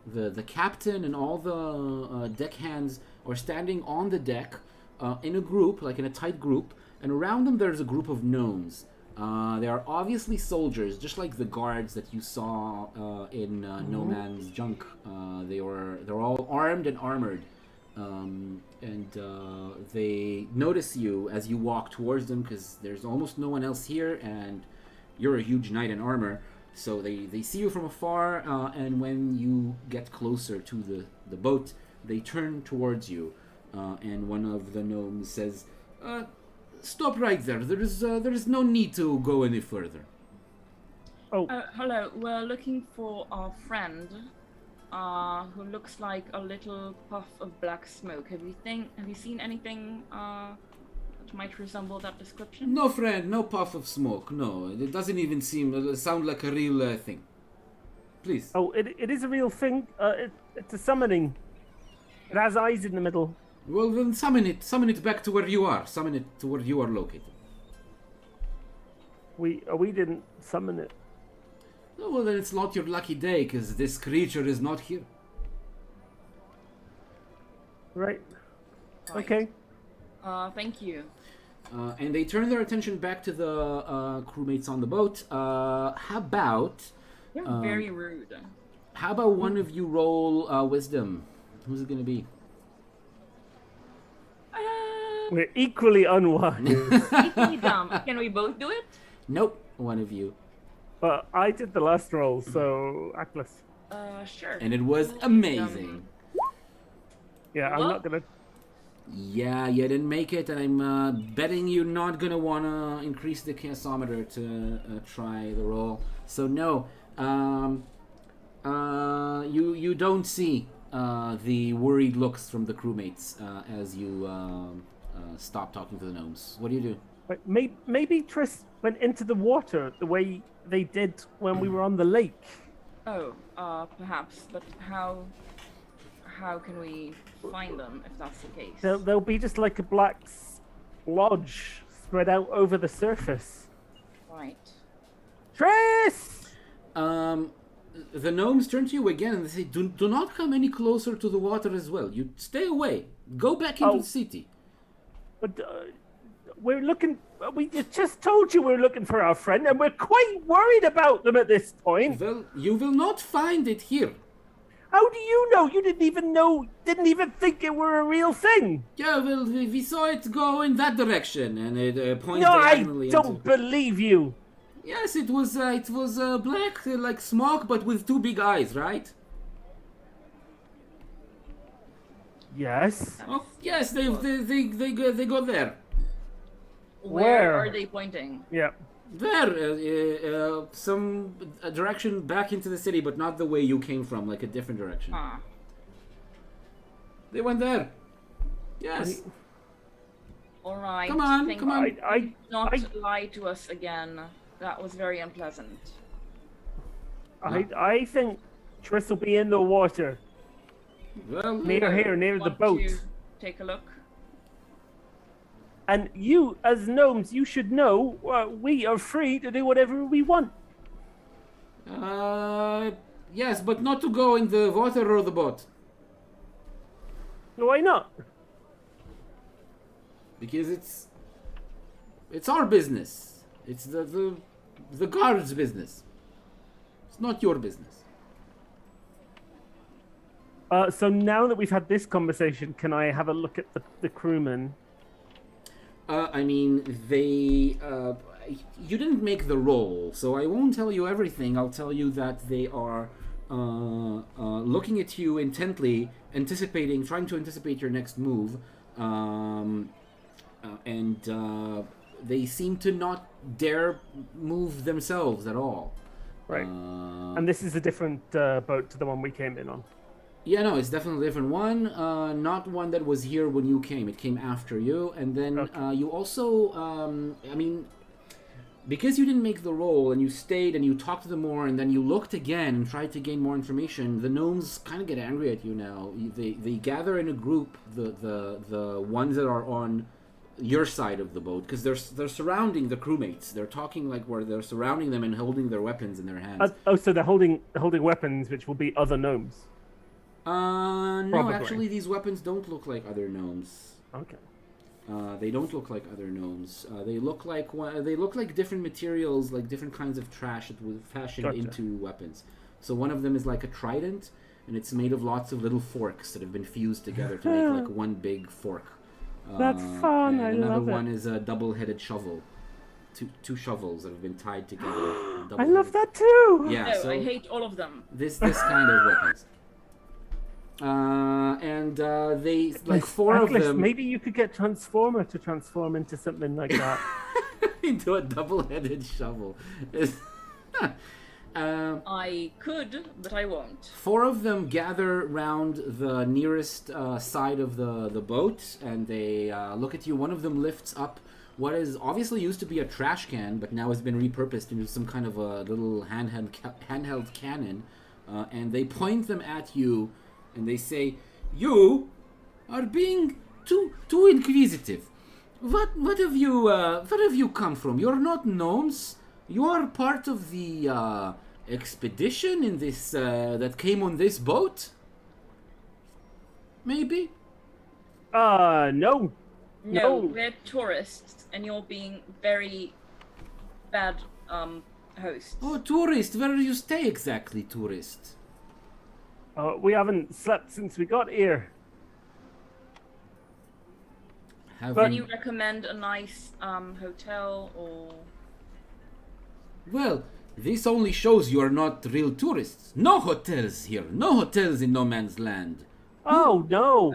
the captain and all the deckhands are standing on the deck in a group, like in a tight group. And around them, there's a group of gnomes. They are obviously soldiers, just like the guards that you saw in No Man's Junk. They're all armed and armored, and they notice you as you walk towards them because there's almost no one else here, and you're a huge knight in armor. So they see you from afar, and when you get closer to the boat, they turn towards you, and one of the gnomes says, "Stop right there. There is no need to go any further." Oh, Hello. We're looking for our friend, who looks like a little puff of black smoke. Have you seen anything that might resemble that description? No, friend, no puff of smoke. No, it doesn't even sound like a real thing. Please. oh, it is a real thing. It's a summoning. It has eyes in the middle. Well, then summon it back to where you are. Summon it to where you are located. We didn't summon it. Oh, well, then it's not your lucky day, because this creature is not here. Right. Right. Okay. Thank you. And they turn their attention back to the crewmates on the boat. How about You're Um, very rude. one of you roll wisdom? Who's it gonna be? We're equally unwise. Equally dumb. Can we both do it? Nope, one of you. But I did the last roll, so Achlys. Sure. And it was amazing. Yeah, I'm What? not gonna. Yeah, you didn't make it, and I'm betting you're not gonna wanna increase the chaosometer to try the roll. So no, you don't see the worried looks from the crewmates as you stop talking to the gnomes. What do you do? But maybe Triss went into the water the way they did when we were on the lake. Oh, perhaps. But how can we find them if that's the case? They'll be just like a black splodge spread out over the surface. Right. Triss! The gnomes turn to you again and they say, do not come any closer to the water as well. You stay away. Go back into Oh. the city. But we're looking. We just told you we're looking for our friend, and we're quite worried about them at this point. Well, you will not find it here. How do you know? You didn't even think it were a real thing. Yeah, well, we saw it go in that direction, and it points No, I diagonally don't believe you. Yes, it was black, like smoke, but with two big eyes, right? Yes. Oh, yes, they go there. Where? Are they pointing? Yeah. There, some direction back into the city, but not the way you came from, like a different direction. Ah. They went there. Yes. All right. Come on, Thank come on. you. I, Not lie to us again. That was very unpleasant. I think Triss will be in the water. Well, Near here, near the Want boat. to take a look? And you, as gnomes, you should know we are free to do whatever we want. yes, but not to go in the water or the boat. Why not? Because it's our business. It's the guard's business. It's not your business. So now that we've had this conversation, can I have a look at the crewmen? I mean, you didn't make the roll, so I won't tell you everything. I'll tell you that they are looking at you intently, trying to anticipate your next move, and they seem to not dare move themselves at all. Right. And this is a different boat to the one we came in on. Yeah, no, it's definitely a different one. Not one that was here when you came. It came after you. And then Okay. you also, I mean, because you didn't make the roll and you stayed and you talked to them more and then you looked again and tried to gain more information, the gnomes kind of get angry at you now. They gather in a group, the ones that are on your side of the boat, because they're surrounding the crewmates. They're talking like where they're surrounding them and holding their weapons in their hands. So they're holding weapons, which will be other gnomes. No, Probably. actually, these weapons don't look like other gnomes. Okay. They don't look like other gnomes. They look like different materials, like different kinds of trash that was fashioned Gotcha. into weapons. So one of them is like a trident, and it's made of lots of little forks that have been fused together to make like one big fork. That's fun. And I another love one it. is a double-headed shovel. Two shovels that have been tied together. I love that too. Yeah, No, so I hate all of them. this kind of weapons. And they like four of Achlys, them maybe you could get Transformer to transform into something like that. into a double-headed shovel. I could, but I won't. Four of them gather round the nearest side of the boat, and they look at you. One of them lifts up what is obviously used to be a trash can, but now has been repurposed into some kind of a little handheld cannon, and they point them at you, and they say, "You are being too inquisitive. What have you come from? You're not gnomes. You are part of the expedition in this that came on this boat. Maybe." No. No, No. we're tourists, and you're being very bad hosts. Oh, tourist. Where do you stay exactly, tourist? We haven't slept since we got here. Can you recommend a nice hotel or? Well, this only shows you are not real tourists. No hotels here. No hotels in no man's land. Oh no.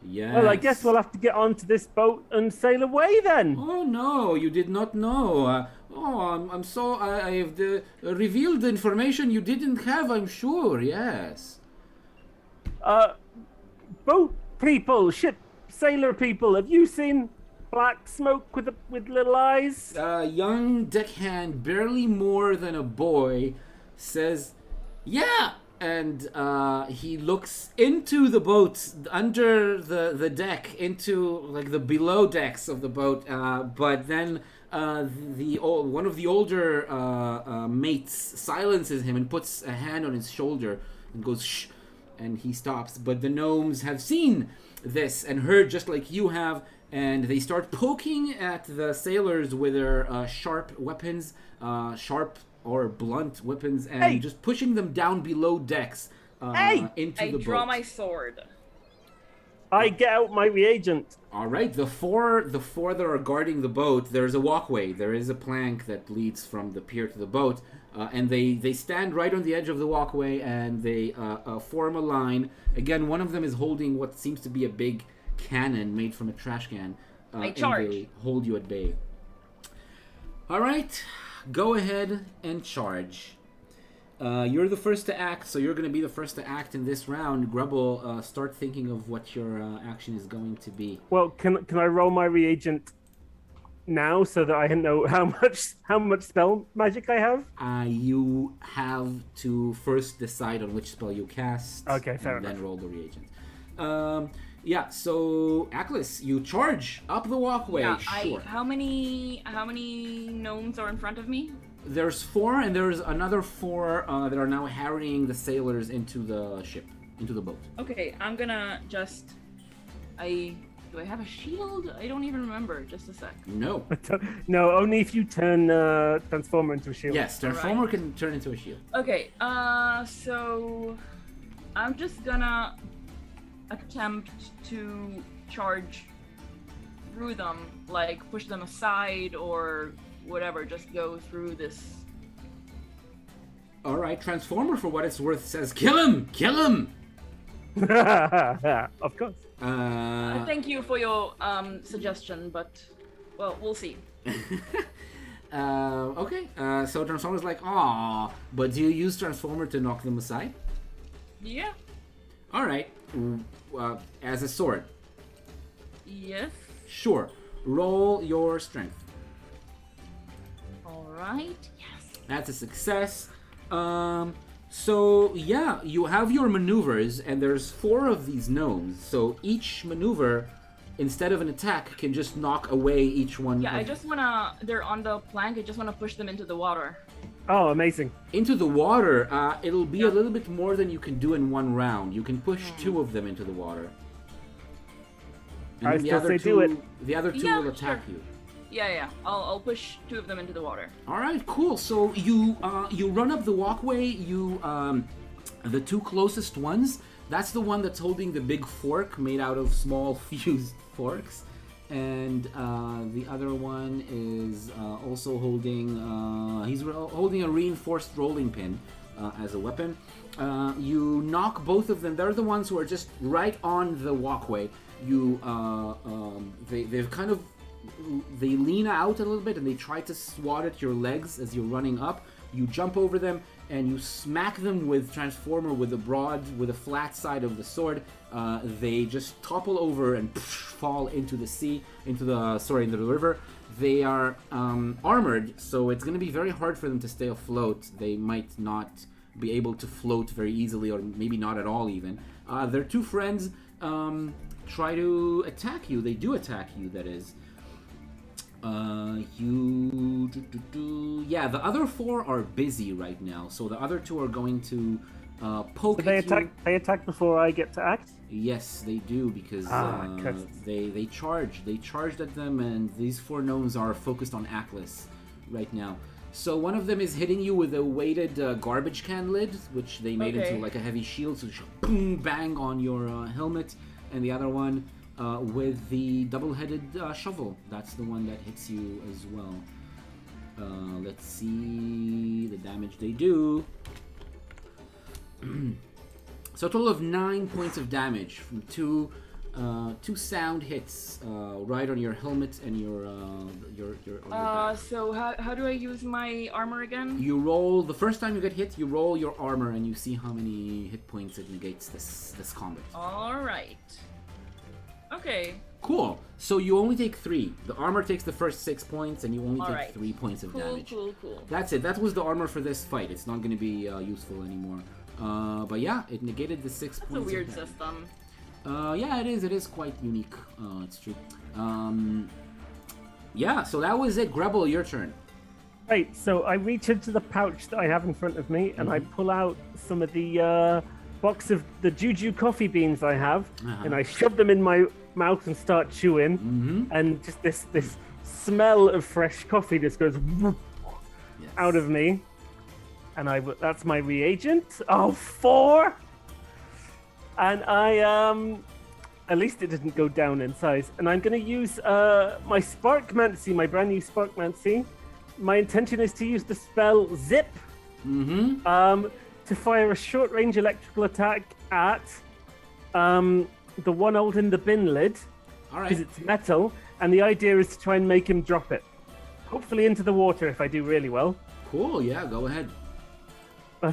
Yes. Well, I guess we'll have to get onto this boat and sail away then. Oh no, you did not know. I'm so I have revealed the information you didn't have. I'm sure. Yes. Boat people, ship sailor people, have you seen black smoke with little eyes? Young deckhand, barely more than a boy, says, "Yeah." And he looks into the boat, under the deck, into like the below decks of the boat. But then one of the older mates silences him and puts a hand on his shoulder and goes, "Shh," and he stops. But the gnomes have seen this and heard just like you have, and they start poking at the sailors with their sharp weapons, sharp or blunt weapons, and just pushing them down below decks into I the draw boat. my sword. I get out my reagent. All right, the four that are guarding the boat. There's a walkway. There is a plank that leads from the pier to the boat, and they stand right on the edge of the walkway, and they form a line. Again, one of them is holding what seems to be a big cannon made from a trash can. I charge. And they hold you at bay. All right, go ahead and charge. You're the first to act, so you're going to be the first to act in this round. Grebble, start thinking of what your action is going to be. Well, can I roll my reagent now so that I know how much spell magic I have? You have to first decide on which spell you cast. Okay, fair and enough. then roll the reagent. Yeah, so Achlys, you charge up the walkway. Yeah, Sure. how many gnomes are in front of me? There's 4, and there's another 4 that are now harrying the sailors into the ship, into the boat. Okay, I'm gonna just. Do I have a shield? I don't even remember. Just a sec. No. No, only if you turn Transformer into a shield. Yes, Transformer can turn into a shield. Okay, so I'm just gonna attempt to charge through them, like push them aside or whatever, just go through this. All right, Transformer, for what it's worth, says, "Kill him! Kill him!" Of course. Thank you for your suggestion, but well, we'll see. Okay, so Transformer's like, "Aw," but do you use Transformer to knock them aside? Yeah. All right, as a sword. Yes. Sure. Roll your strength. All right. Yes. That's a success. So yeah, you have your maneuvers, and there's 4 of these gnomes. So each maneuver, instead of an attack, can just knock away each one. Yeah, I just wanna. They're on the plank. I just wanna push them into the water. Oh, amazing. Into the water. It'll be a little bit more than you can do in one round. You can push 2 of them into the water. And I then still say do it. The other 2 Yeah, will attack sure. you. Yeah. I'll push 2 of them into the water. All right, cool. So you run up the walkway. The 2 closest ones. That's the one that's holding the big fork made out of small fused forks, and the other one is also holding. He's holding a reinforced rolling pin as a weapon. You knock both of them. They're the ones who are just right on the walkway. They've kind of. They lean out a little bit and they try to swat at your legs as you're running up. You jump over them and you smack them with Transformer with a flat side of the sword. They just topple over and fall into the sea, into the river. They are armored, so it's going to be very hard for them to stay afloat. They might not be able to float very easily, or maybe not at all even. Their 2 friends try to attack you. They do attack you, that is. Yeah, the other 4 are busy right now, so the other 2 are going to poke So at you. they attack before I get to act? Yes, they do, because cursed. they charge. They charged at them, and these 4 gnomes are focused on Achlys right now. So one of them is hitting you with a weighted garbage can lid, which they made into like a heavy shield, so just boom, bang on your helmet, and the other one with the double-headed shovel. That's the one that hits you as well. Let's see the damage they do. So a total of 9 points of damage from two sound hits right on your helmet and your back. So how do I use my armor again? You roll the first time you get hit. You roll your armor and you see how many hit points it negates this combat. All right. Okay. Cool. So you only take 3. The armor takes the first 6 points, and you only take Alright. 3 points of damage. Cool. That's it. That was the armor for this fight. It's not going to be useful anymore. But yeah, it negated the 6 That's points. a weird of damage. system. Yeah, it is. It is quite unique. It's true. Yeah. So that was it. Grebble, your turn. Right, so I reach into the pouch that I have in front of me and I pull out some of the box of the Juju coffee beans I have, and I shove them in my mouth and start chewing, and just this smell of fresh coffee just goes out of me, and that's my reagent. Oh, 4! And I at least it didn't go down in size, and I'm going to use my Sparkmancy, my brand new Sparkmancy. My intention is to use the spell Zip to fire a short-range electrical attack at the one holding the bin lid, All right. because it's metal, and the idea is to try and make him drop it. Hopefully into the water if I do really well. Cool. Yeah. Go ahead.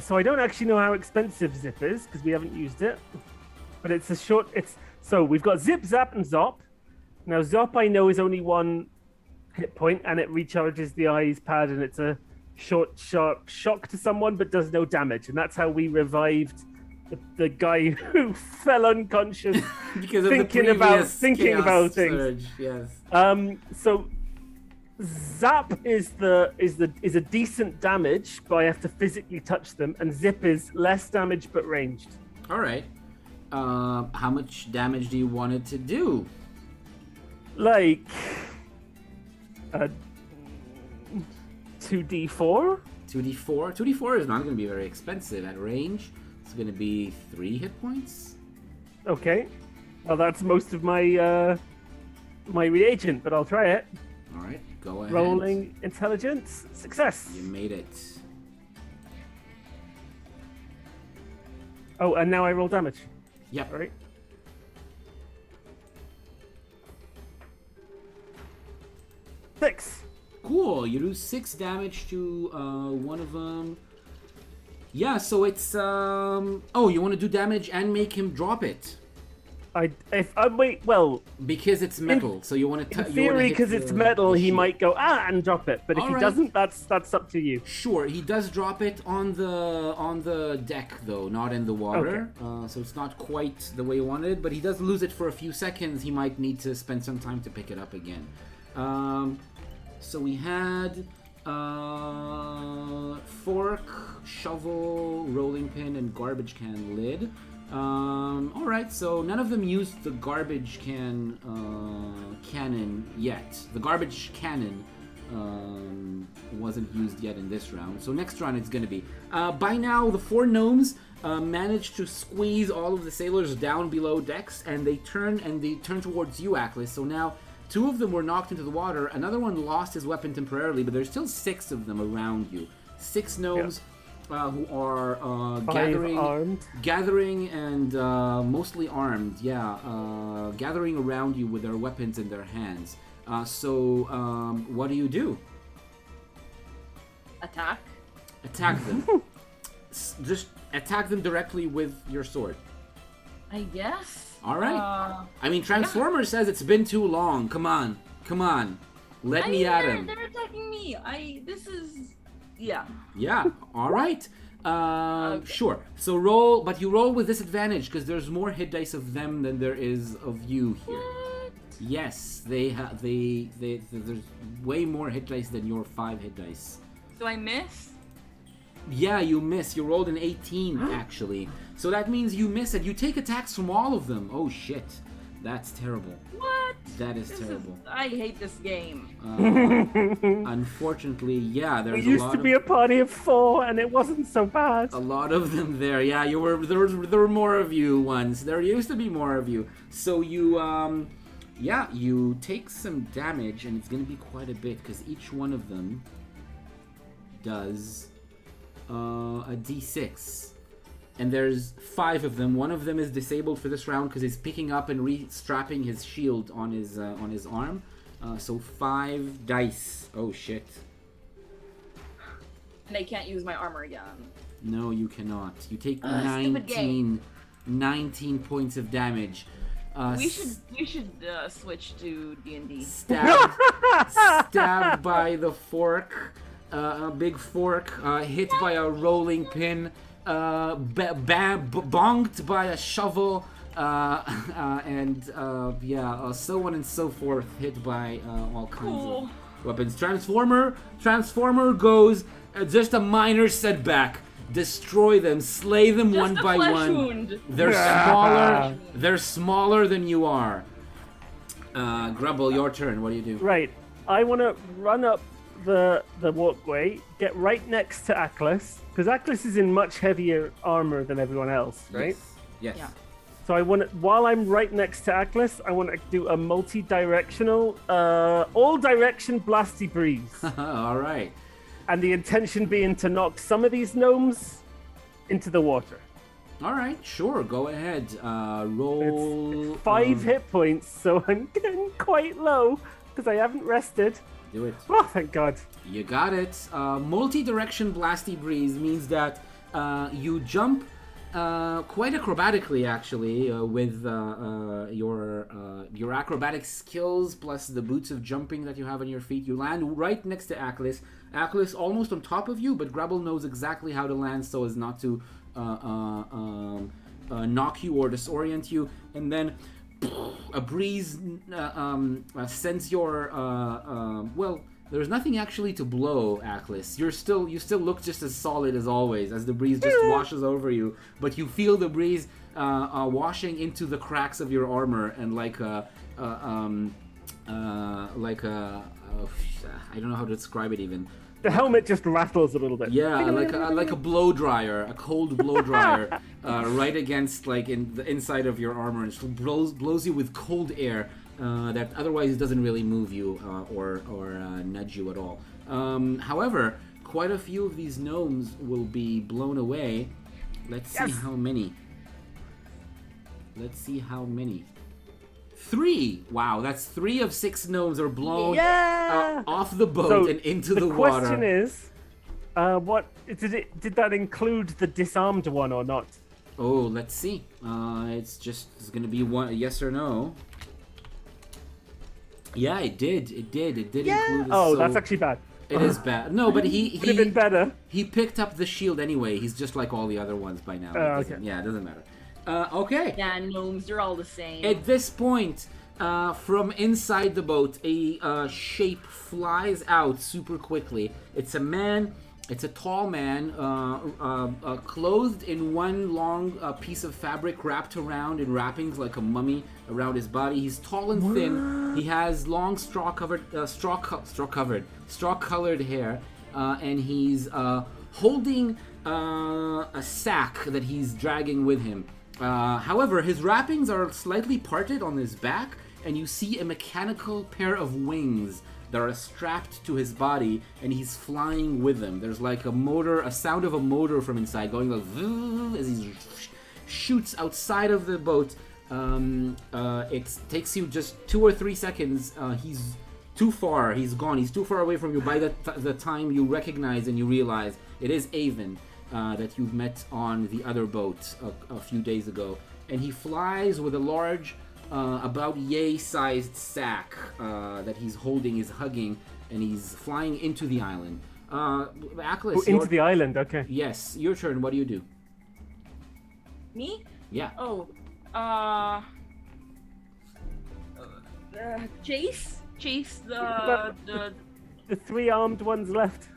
So I don't actually know how expensive Zip is because we haven't used it. But it's a short. So we've got Zip, Zap, and Zop. Now Zop I know is only 1 hit point, and it recharges the eyes pad, and it's a short, sharp shock to someone, but does no damage. And that's how we revived the guy who fell unconscious Because of thinking the about previous chaos about things. surge, yes. So Zap is a decent damage, but I have to physically touch them, and Zip is less damage but ranged. All right. How much damage do you want it to do? Like 2d4. 2d4. 2d4 is not going to be very expensive at range. It's going to be 3 hit points. Okay. Well, that's most of my my reagent, but I'll try it. All right, go ahead. Rolling intelligence, success. You made it. Oh, and now I roll damage. Yep. All right. Six. Cool. You do 6 damage to one of them. Yeah. So it's Oh, you want to do damage and make him drop it Wait, well, because it's metal. So you want to. in theory, because it's metal, he might go and drop it. But if he Alright. doesn't, that's up to you. Sure, he does drop it on the deck though, not in the water. So it's not quite the way you wanted it, but he does lose it for a few seconds. He might need to spend some time to pick it up again. So we had fork, shovel, rolling pin, and garbage can lid. All right, so none of them used the garbage cannon yet. The garbage cannon wasn't used yet in this round. So next round it's going to be. By now, the 4 gnomes managed to squeeze all of the sailors down below decks, and they turn towards you, Achlys. So now 2 of them were knocked into the water. Another one lost his weapon temporarily, but there's still 6 of them around you. 6 gnomes. Who are gathering and mostly armed, gathering around you with their weapons in their hands. So what do? Attack. Attack them. Just attack them directly with your sword. I guess. All right. I mean, Transformer says it's been too long. Come on. Let me at him. They're attacking me. This is. Yeah. Yeah. All right. Okay. Sure. So roll, but you roll with disadvantage because there's more hit dice of them than there is of you here. What? Yes, they have. There's way more hit dice than your 5 hit dice. So I miss. Yeah, you miss. You rolled an 18 actually. So that means you miss it. You take attacks from all of them. Oh shit. That's terrible. What? That is terrible. I hate this game. Unfortunately, yeah, there's We used to be a party of 4, and it wasn't so bad. a lot of them there. Yeah, there were more of you once. There used to be more of you. So you you take some damage, and it's gonna be quite a bit because each one of them does a d6. And there's 5 of them. One of them is disabled for this round because he's picking up and re-strapping his shield on his arm. So 5 dice. Oh shit. And I can't use my armor again. No, you cannot. You take Stupid game. 19 points of damage. We should switch to D&D. Stabbed by the fork, a big fork, hit by a rolling pin. Bonked by a shovel, and so on and so forth, hit by all kinds of weapons. Transformer goes just a minor setback. Destroy them, slay them Just one a by flesh one. wound. They're smaller than you are. Grebble, your turn. What do you do? Right. I want to run up the walkway, get right next to Achlys, because Achlys is in much heavier armor than everyone else, right? Yes. Yeah. So I want to, while I'm right next to Achlys, I want to do a multi-directional, all-direction blasty breeze, All right. and the intention being to knock some of these gnomes into the water. All right. Sure. Go ahead. Roll. It's 5 hit points, so I'm getting quite low because I haven't rested. Do it. Oh, thank God. You got it. Multi-direction blasty breeze means that You jump quite acrobatically, actually, with your acrobatic skills plus the boots of jumping that you have on your feet. You land right next to Achlys. Achlys almost on top of you, but Grebble knows exactly how to land so as not to knock you or disorient you. And then a breeze sends your well. There's nothing actually to blow, Achlys. You still look just as solid as always, as the breeze just washes over you. But you feel the breeze washing into the cracks of your armor, and like a I don't know how to describe it even. The helmet just rattles a little bit. Yeah, like a blow dryer, a cold blow dryer, right against like in the inside of your armor, and it blows you with cold air. That otherwise doesn't really move you or nudge you at all. However, quite a few of these gnomes will be blown away. Let's see how many. 3! Wow, that's 3 of 6 gnomes are blown off the boat and into the water. The question is, what did that include the disarmed one or not? Oh, let's see. It's going to be one yes or no. Yeah, it did. It did include. Oh, that's actually bad. It is bad. No, but he Could have been better. He picked up the shield anyway. He's just like all the other ones by now. Okay. Yeah, it doesn't matter. Okay. Yeah, gnomes, they're all the same. At this point, from inside the boat, a shape flies out super quickly. It's a man. It's a tall man, clothed in one long piece of fabric wrapped around in wrappings like a mummy around his body. He's tall and thin. He has long straw-colored hair, and he's holding a sack that he's dragging with him. However, his wrappings are slightly parted on his back, and you see a mechanical pair of wings that are strapped to his body, and he's flying with them. There's like a sound of a motor from inside going like as he shoots outside of the boat. It takes you just 2 or 3 seconds. He's too far. He's gone. He's too far away from you by the time you recognize and you realize it is Avon that you've met on the other boat a few days ago. And he flies with a large about yay-sized sack that he's holding, is hugging, and he's flying into the island. Achlys, into the island, okay. Yes, your turn. What do you do? Me? Yeah. Oh, chase the 3 armed ones left.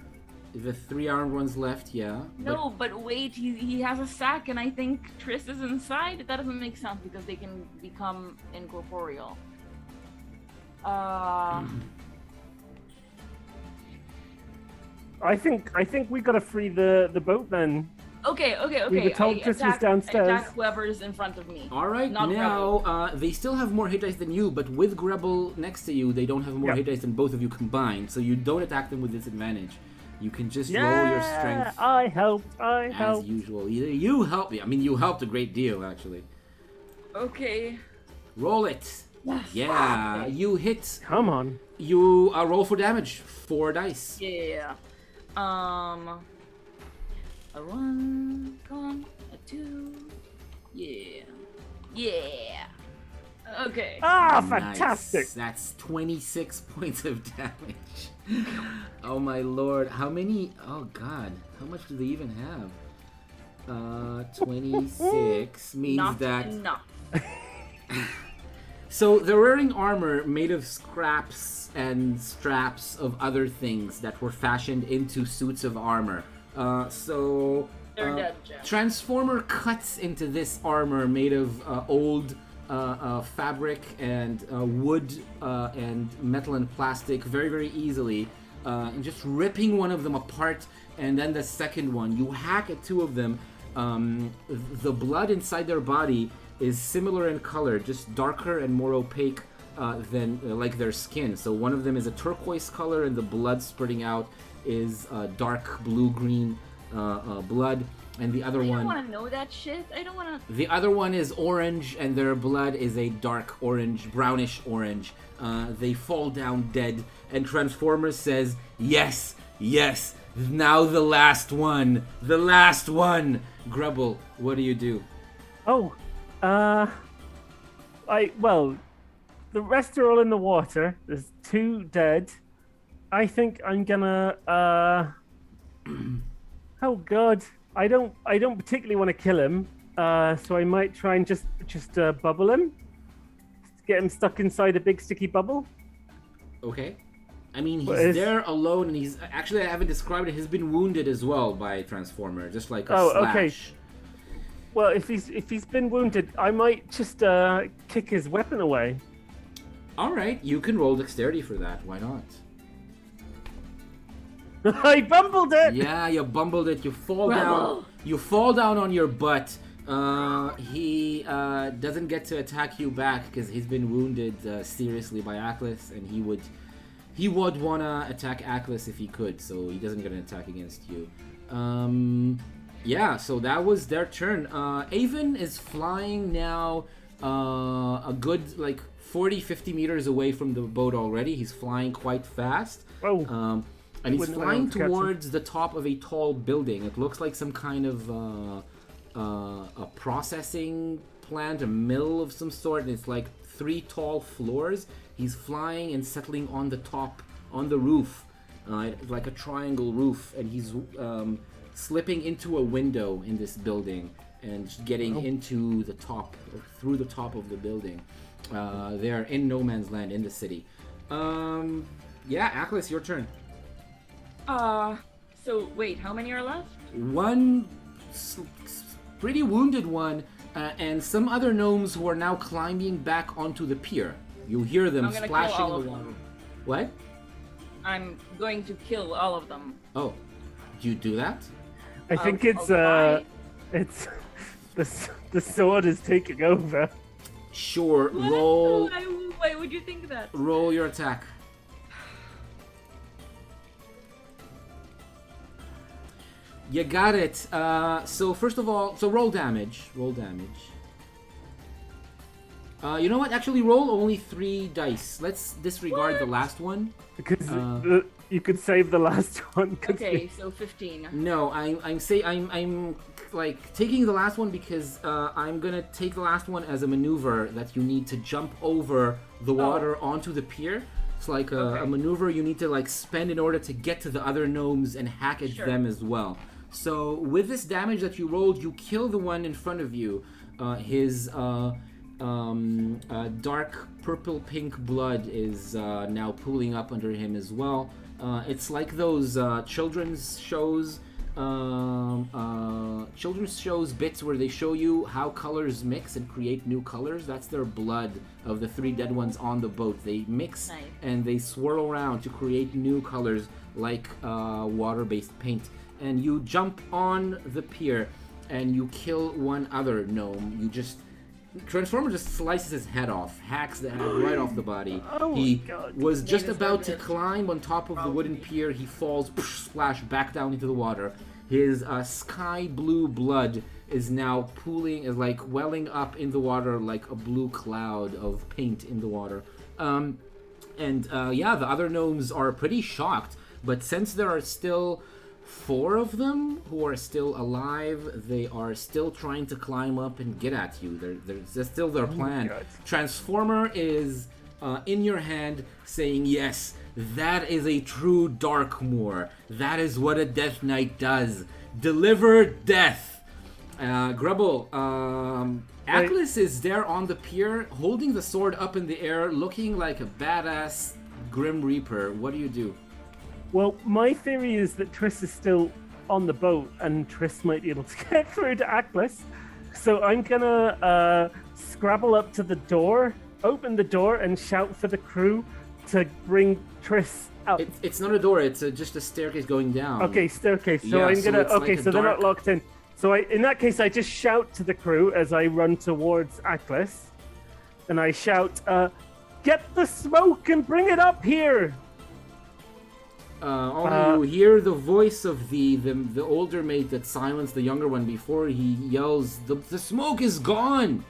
The 3 armed ones left, yeah. No, but wait, he has a sack, and I think Triss is inside. That doesn't make sense because they can become incorporeal. I think we gotta free the boat then. Okay. We were told Triss was downstairs. Attack whoever's in front of me. All right, now they still have more hit dice than you, but with Grebble next to you, they don't have more hit dice than both of you combined, so you don't attack them with disadvantage. You can just roll your strength. I helped. As usual. You helped me. I mean, you helped a great deal, actually. Okay. Roll it. Yes. Yeah, you hit. Come on. You roll for damage. 4 dice. Yeah. A 1, come on, a 2. Yeah. Okay. Fantastic. Nice. That's 26 points of damage. Oh my lord. How many? Oh god. How much do they even have? 26 means Not that... enough. So they're wearing armor made of scraps and straps of other things that were fashioned into suits of armor. They're dead, Jeff. Transformer cuts into this armor made of old fabric and wood and metal and plastic very, very easily, and just ripping one of them apart, and then the second one. You hack at 2 of them. The blood inside their body is similar in color, just darker and more opaque than like their skin. So one of them is a turquoise color, and the blood spurting out is dark blue-green blood. And the other one... I don't want to know that shit. I don't want to... The other one is orange, and their blood is a dark orange, brownish orange. They fall down dead, and Transformers says, yes, Now the last one. The last one. Grebble, what do you do? Oh, well, the rest are all in the water. There's 2 dead. I think I'm gonna, oh God, I don't particularly want to kill him. So I might try and just bubble him. Get him stuck inside a big sticky bubble. Okay. I mean, he's there alone, and he's... Actually, I haven't described it. He's been wounded as well by a Transformer, just like a slash. Okay. Well, if he's been wounded, I might just kick his weapon away. All right, you can roll dexterity for that. Why not? I bumbled it. Yeah, you bumbled it. You fall down. You fall down on your butt. He doesn't get to attack you back because he's been wounded seriously by Achlys, and he would wanna attack Achlys if he could, so he doesn't get an attack against you. Yeah, so that was their turn. Avon is flying now a good 40-50 meters away from the boat already. He's flying quite fast. Oh. And he's flying towards the top of a tall building. It looks like some kind of a processing plant, a mill of some sort. And it's like 3 tall floors. He's flying and settling on the top, on the roof, like a triangle roof. And he's slipping into a window in this building and getting into the top, through the top of the building. They're in no man's land in the city. Yeah, Achlys, your turn. So wait, how many are left? One pretty wounded one, and some other gnomes who are now climbing back onto the pier. You hear them splashing in the water. What? I'm going to kill all of them. Oh, do you do that? I think it's the sword is taking over. Sure, What? roll. Why would you think that? Roll your attack. You got it. So first of all, roll damage. Roll damage. You know what? Actually, roll only 3 dice. Let's disregard the last one. Because you could save the last one. Okay, so 15. No, I'm like taking the last one because I'm gonna take the last one as a maneuver that you need to jump over the water onto the pier. It's like a maneuver you need to like spend in order to get to the other gnomes and hack at them as well. So with this damage that you rolled, you kill the one in front of you. His dark purple-pink blood is now pooling up under him as well. It's like those children's shows bits where they show you how colors mix and create new colors. That's their blood of the 3 dead ones on the boat. They mix and they swirl around to create new colors like water-based paint. And you jump on the pier and you kill one other gnome. Transformer just slices his head off, hacks the head right off the body. He was just about to climb on top of the wooden pier. He falls, splash back down into the water. His sky blue blood is now welling up in the water like a blue cloud of paint in the water. The other gnomes are pretty shocked, but since there are still 4 of them who are still alive, they are still trying to climb up and get at you. That's still their plan. Transformer is in your hand saying, yes, that is a true Darkmoor. That is what a Death Knight does. Deliver death. Grebble, Achlys is there on the pier, holding the sword up in the air, looking like a badass Grim Reaper. What do you do? Well, my theory is that Triss is still on the boat, and Triss might be able to get through to Achlys. So I'm gonna scrabble up to the door, open the door, and shout for the crew to bring Triss out. It's not a door; it's just a staircase going down. Okay, staircase. So I'm gonna. So they're not locked in. So in that case, I just shout to the crew as I run towards Achlys, and I shout, "Get the smoke and bring it up here!" You hear the voice of the older mate that silenced the younger one before he yells, the smoke is gone!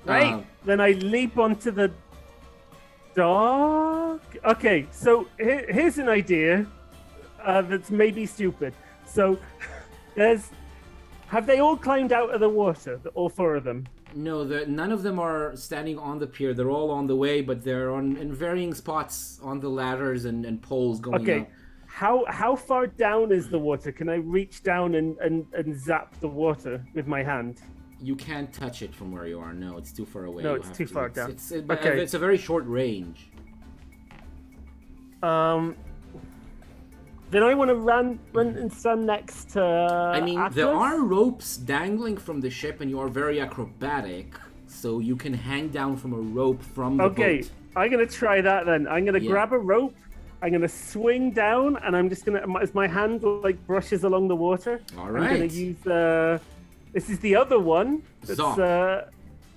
Right, then I leap onto the Dog. Okay, so here's an idea that's maybe stupid. So have they all climbed out of the water? All four of them? No, none of them are standing on the pier. They're all on the way, but they're in varying spots on the ladders and poles going Okay. up. How far down is the water? Can I reach down and zap the water with my hand? You can't touch it from where you are. No, it's too far away. No, You it's have too to- far it's- down. But Okay. it's a very short range. Then I want to run and stand next to. I mean, there Achlys. are ropes dangling from the ship, and you are very acrobatic, so you can hang down from a rope from the Okay, boat. I'm gonna try that then. I'm gonna Yeah. grab a rope. I'm gonna swing down, and I'm just gonna as my hand like brushes along the water. All I'm gonna right. use this is the other one. That's Zop.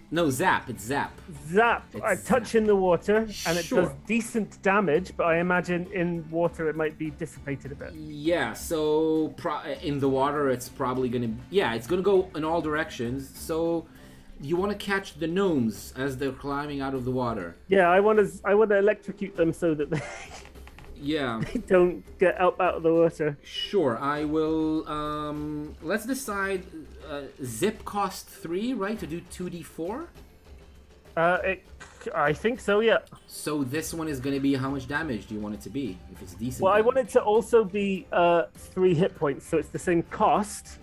No, zap. It's zap. zap. I It's touch in the water, and it Sure. does decent damage. But I imagine in water it might be dissipated a bit. Yeah, so in the water, it's probably gonna. Yeah, it's gonna go in all directions. So you want to catch the gnomes as they're climbing out of the water. Yeah, I want to electrocute them so that they Yeah, don't get up out of the water. sure. I will. Let's decide. Zip cost 3, right? To do 2d4. I think so. Yeah. So this one is gonna be how much damage do you want it to be? If it's decent. Well, I damage. want it to also be 3 hit points, so it's the same cost,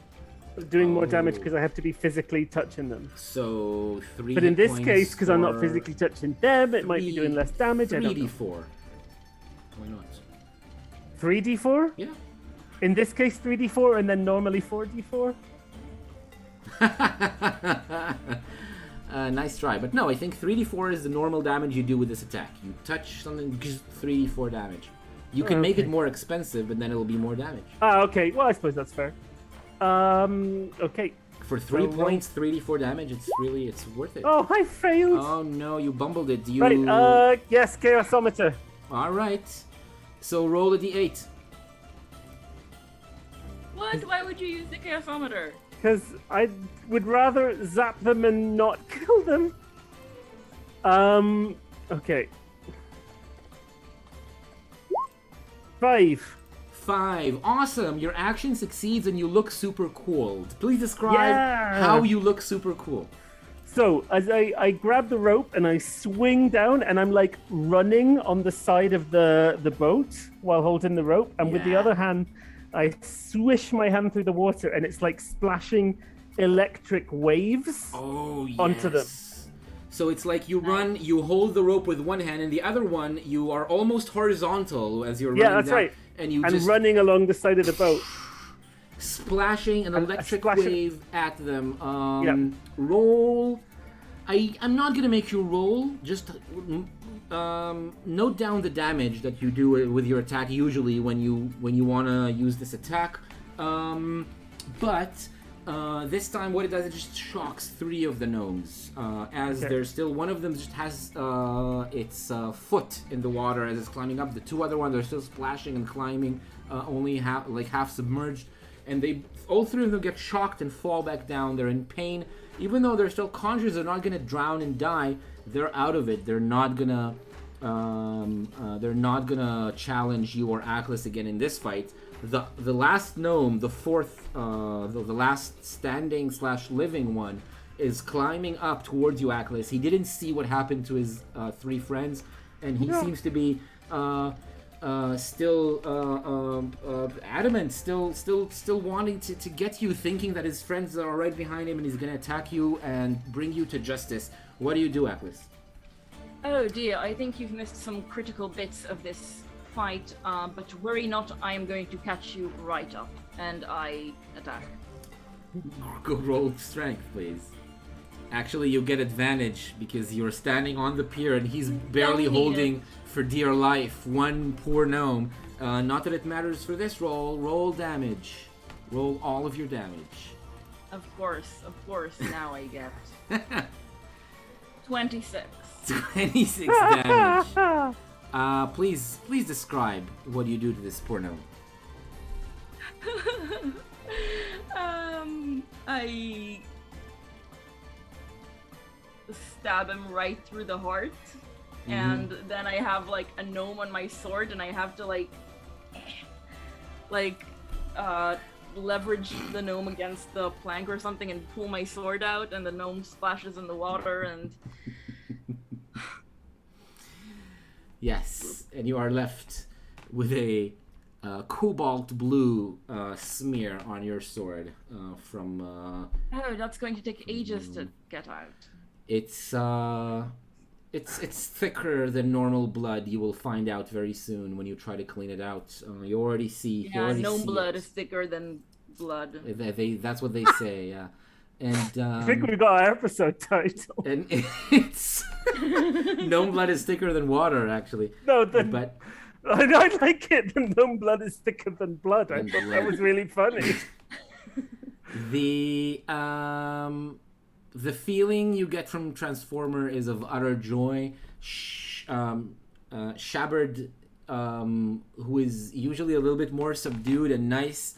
but doing more damage Oh. because I have to be physically touching them. So 3. But in hit this case, because I'm not for physically touching them, it might be doing less damage. I don't know. 3d4. Why not? 3d4? Yeah. In this case, 3d4, and then normally 4d4? Nice try, but no, I think 3d4 is the normal damage you do with this attack. You touch something, just 3d4 damage. You can make it Okay. more expensive, but then it'll be more damage. Ah, okay. Well, I suppose that's fair. Okay. For 3 So, points, 3d4 damage, it's worth it. Oh, I failed. Oh, no, you bumbled it. You. Right. Yes, Chaosometer. All right. So roll a d8. What? Why would you use the chaosometer? Because I would rather zap them and not kill them. Okay. 5. 5. Awesome. Your action succeeds and you look super cool. Please describe Yeah. how you look super cool. So as I grab the rope and I swing down and I'm like running on the side of the boat while holding the rope, and with the Yeah. other hand I swish my hand through the water and it's like splashing electric waves. Oh, yes. Onto them. So it's like you run, you hold the rope with one hand, and the other one you are almost horizontal as you're Yeah, running that's down, right. and you And just running along the side of the boat. splashing an And electric splashing- wave at them. Yep. Roll. I'm not gonna make you roll. Just note down the damage that you do with your attack. Usually when you wanna use this attack, but this time what it does, it just shocks 3 of the gnomes. As Okay. there's still one of them just has its foot in the water as it's climbing up. The 2 other ones are still splashing and climbing, only half submerged, and all 3 of them get shocked and fall back down. They're in pain. Even though they're still conscious, they're not gonna drown and die. They're out of it. They're not gonna challenge you or Achlys again in this fight. The last gnome, the 4th, the last standing / living one, is climbing up towards you, Achlys. He didn't see what happened to his 3 friends, and he seems to be still adamant, still wanting to get you, thinking that his friends are right behind him and he's gonna attack you and bring you to justice. What do you do, Achlys? Oh dear, I think you've missed some critical bits of this fight, but worry not, I am going to catch you right up. And I attack. Go roll strength, please. Actually, you get advantage because you're standing on the pier and he's barely Don't need holding for dear life one poor gnome. Not that it matters for this roll. Roll damage. Roll all of your damage. Of course, now I get 26. 26 damage. Please describe what you do to this poor gnome. I stab him right through the heart and then I have like a gnome on my sword, and I have to leverage the gnome against the plank or something and pull my sword out, and the gnome splashes in the water, and Yes, and you are left with a cobalt blue smear on your sword from. oh, that's going to take ages to get out. It's thicker than normal blood. You will find out very soon when you try to clean it out. You already see. Yeah, gnome blood is thicker than blood. That's what they say. Yeah, and I think we got our episode title. and it's gnome blood is thicker than water, actually. No, But I like it. The gnome blood is thicker than blood. I thought that was really funny. The feeling you get from Transformer is of utter joy. Shabbard, who is usually a little bit more subdued and nice,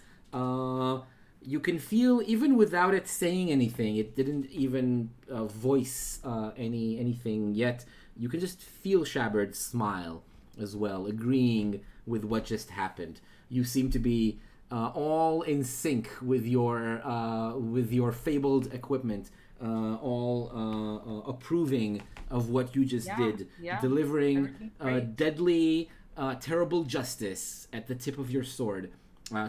you can feel, even without it saying anything, it didn't even voice anything yet, you can just feel Shabbard smile as well, agreeing with what just happened. You seem to be all in sync with your fabled equipment, all approving of what you just did, delivering deadly, terrible justice at the tip of your sword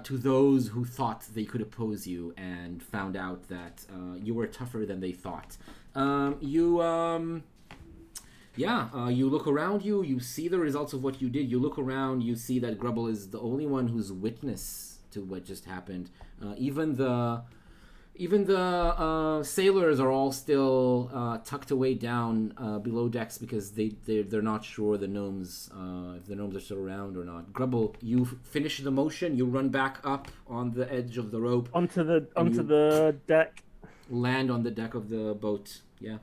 to those who thought they could oppose you and found out that you were tougher than they thought. You look around you, you see the results of what you did. You look around, you see that Grebble is the only one who's witness to what just happened. Even the sailors are all still tucked away down below decks because they're not sure if the gnomes are still around or not. Grebble, you finish the motion. You run back up on the edge of the rope onto the deck. Land on the deck of the boat. Yeah.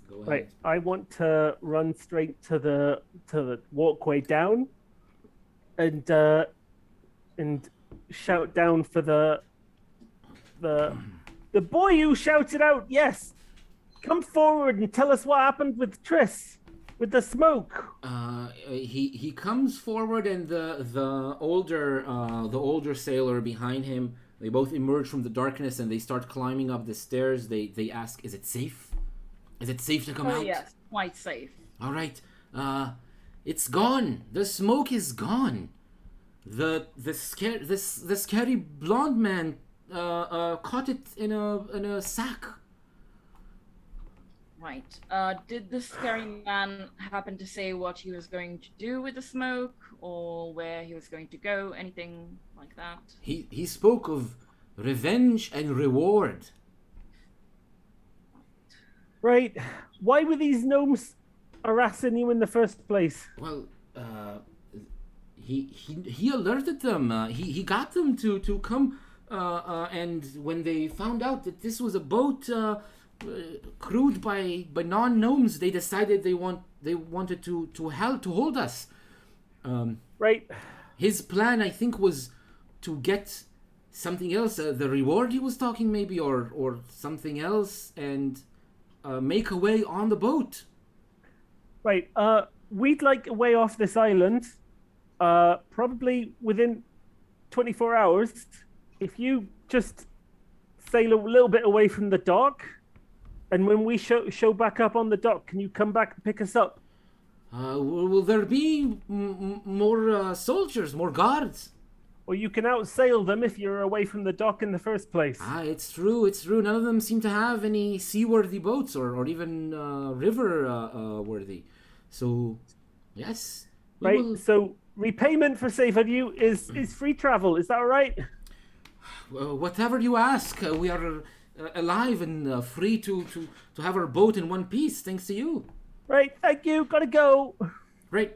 Go ahead. Right. I want to run straight to the walkway down, and shout down for the boy who shouted out, yes, come forward and tell us what happened with Triss, with the smoke. He comes forward, and the older sailor behind him, they both emerge from the darkness and they start climbing up the stairs. They ask, is it safe? Is it safe to come out? Yes, quite safe. All right. It's gone. The smoke is gone. The scary blonde man caught it in a sack. Right. Did the scary man happen to say what he was going to do with the smoke, or where he was going to go? Anything like that? He spoke of revenge and reward. Right. Why were these gnomes harassing you in the first place? Well, he alerted them. He got them to come. And when they found out that this was a boat crewed by non-gnomes, they decided they wanted to hold us. Right. His plan, I think, was to get something else, the reward he was talking, maybe, or something else, and make a way on the boat. Right. We'd like a way off this island, probably within 24 hours. If you just sail a little bit away from the dock, and when we show back up on the dock, can you come back and pick us up? Will there be more soldiers, more guards? Or you can outsail them if you're away from the dock in the first place. It's true. None of them seem to have any seaworthy boats or even river-worthy. So, yes. Right, so repayment for saving you is free travel. Is that all right? Whatever you ask. We are alive and free to have our boat in one piece, thanks to you. Right, thank you. Gotta go. Right.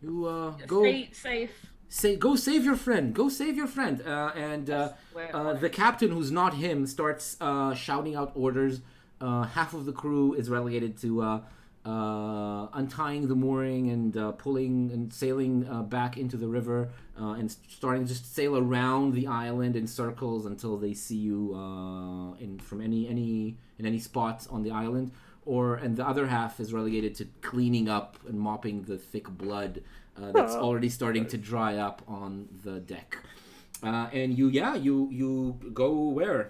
You go. Stay safe. Go save your friend. Go save your friend. The captain, who's not him, starts shouting out orders. Half of the crew is relegated to untying the mooring and pulling and sailing back into the river and starting to just sail around the island in circles until they see you in any spot on the island. and the other half is relegated to cleaning up and mopping the thick blood that's already starting to dry up on the deck. And you go where?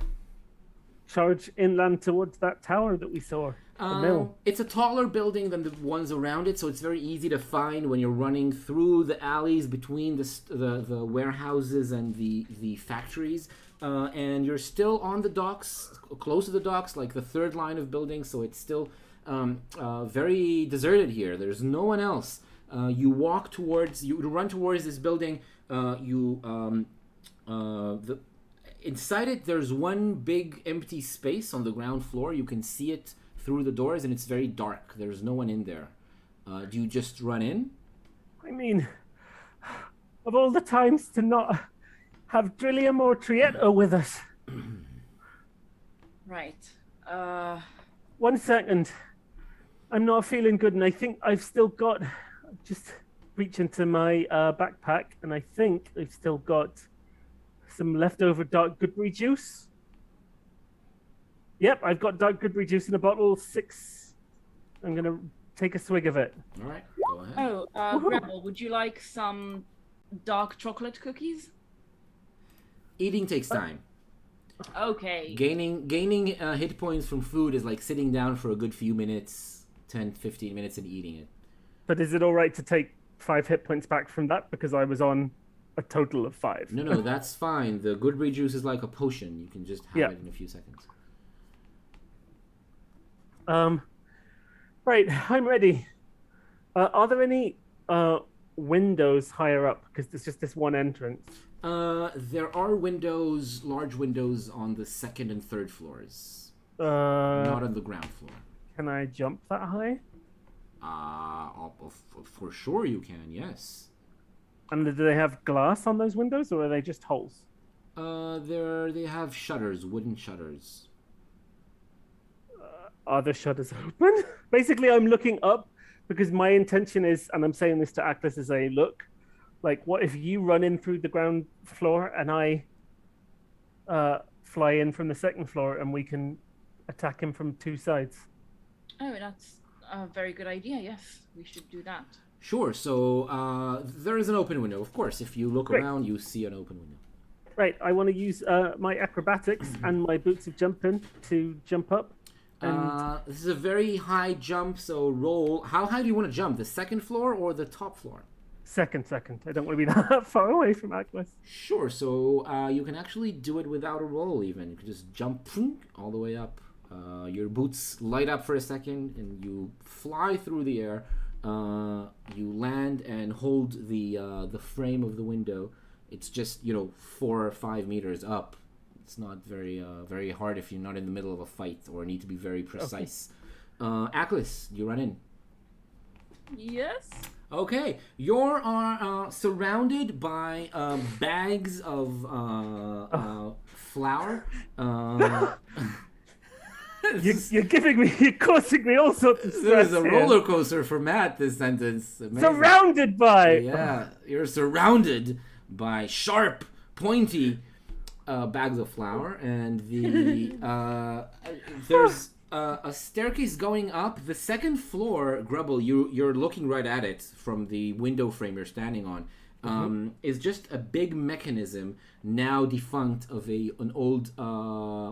Charge inland towards that tower that we saw. The mill. It's a taller building than the ones around it, so it's very easy to find when you're running through the alleys between the warehouses and the factories. And you're still on the docks, close to the docks, like the third line of buildings, so it's still very deserted here. There's no one else. You run towards this building. Inside it, there's one big empty space on the ground floor. You can see it through the doors, and it's very dark. There's no one in there. Do you just run in? I mean, of all the times to not have Drillium or Trietto with us. Right. 1 second. I'm not feeling good, and I think I've still got... Just reach into my backpack, and I think I've still got some leftover dark gooseberry juice. Yep, I've got dark gooseberry juice in a bottle, 6. I'm going to take a swig of it. All right, go ahead. Oh, Grebble, would you like some dark chocolate cookies? Eating takes time. Okay. Gaining hit points from food is like sitting down for a good few minutes, 10, 15 minutes, and eating it. But is it all right to take 5 hit points back from that because I was on a total of 5? No, that's fine. The gooseberry juice is like a potion. You can just have it in a few seconds. Right, I'm ready. Are there any windows higher up? Because there's just this one entrance. There are windows, large windows on the 2nd and 3rd floors. Not on the ground floor. Can I jump that high? For sure you can, yes. And do they have glass on those windows, or are they just holes? They have shutters, wooden shutters. Are the shutters open? Basically, I'm looking up because my intention is, and I'm saying this to Achlys as a look, like, what if you run in through the ground floor and I fly in from the 2nd floor and we can attack him from 2 sides? Oh, that's a very good idea. Yes, we should do that. Sure. So there is an open window. Of course, if you look around, you see an open window. Right. I want to use my acrobatics and my boots of jumping to jump up. This is a very high jump, so roll. How high do you want to jump? The 2nd floor or the top floor? Second. I don't want to be that far away from Achlys. Sure. So you can actually do it without a roll even. You can just jump all the way up. Your boots light up for a second, and you fly through the air. You land and hold the frame of the window. It's just 4 or 5 meters up. It's not very hard if you're not in the middle of a fight or need to be very precise. Okay. Achlys, you run in. Yes. Okay, you're surrounded by bags of flour. You're causing me all sorts of stress. There's a roller coaster for Matt. This sentence. Amazing. Surrounded by. Yeah, you're surrounded by sharp, pointy bags of flour, and there's a staircase going up. The 2nd floor, Grebble, you're looking right at it from the window frame you're standing on. Is just a big mechanism, now defunct, of an old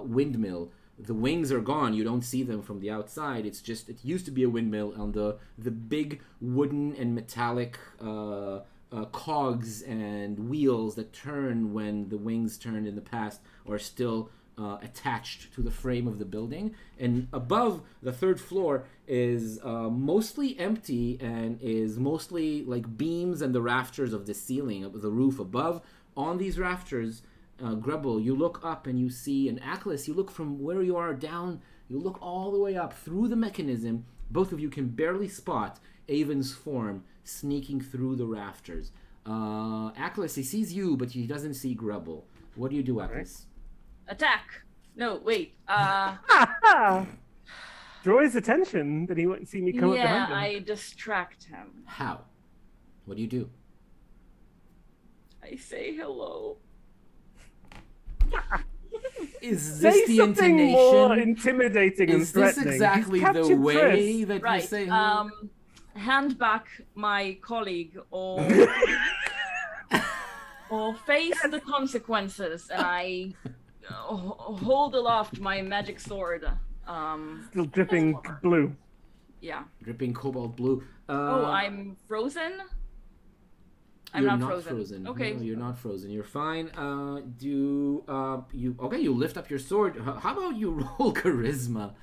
windmill. The wings are gone. You don't see them from the outside. It used to be a windmill, and the big wooden and metallic cogs and wheels that turn when the wings turned in the past are still attached to the frame of the building. And above, the 3rd floor is mostly empty and is mostly like beams and the rafters of the ceiling, of the roof above. On these rafters, Grebble, you look up and you see, and Achlys, you look from where you are down, you look all the way up through the mechanism. Both of you can barely spot Avon's form sneaking through the rafters. Achlys, he sees you, but he doesn't see Grebble. What do you do, Achlys? Attack! No, wait. Draw his attention that he won't see me come up behind him. Yeah, I distract him. How? What do you do? I say hello. Is Say this the something more intonation? intimidating and Is this threatening. exactly You've the captured way Triss. that you Right. say? Hand back my colleague, or face the consequences, and I hold aloft my magic sword. Still dripping blue. Yeah. Dripping cobalt blue. Oh, I'm frozen? I'm You're not not frozen. Okay. No, you're not frozen. You're fine. You lift up your sword. How about you roll charisma?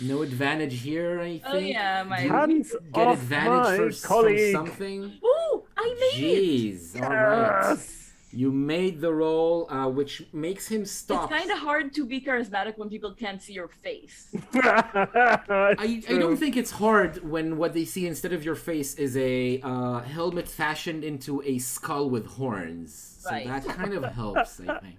No advantage here or anything? Oh yeah, my... Hands Get off advantage my from colleague. something? Ooh, I made it! Jeez, alright. Yes. You made the roll, which makes him stop. It's kind of hard to be charismatic when people can't see your face. I don't think it's hard when what they see instead of your face is a helmet fashioned into a skull with horns. So Right. that kind of helps, I think.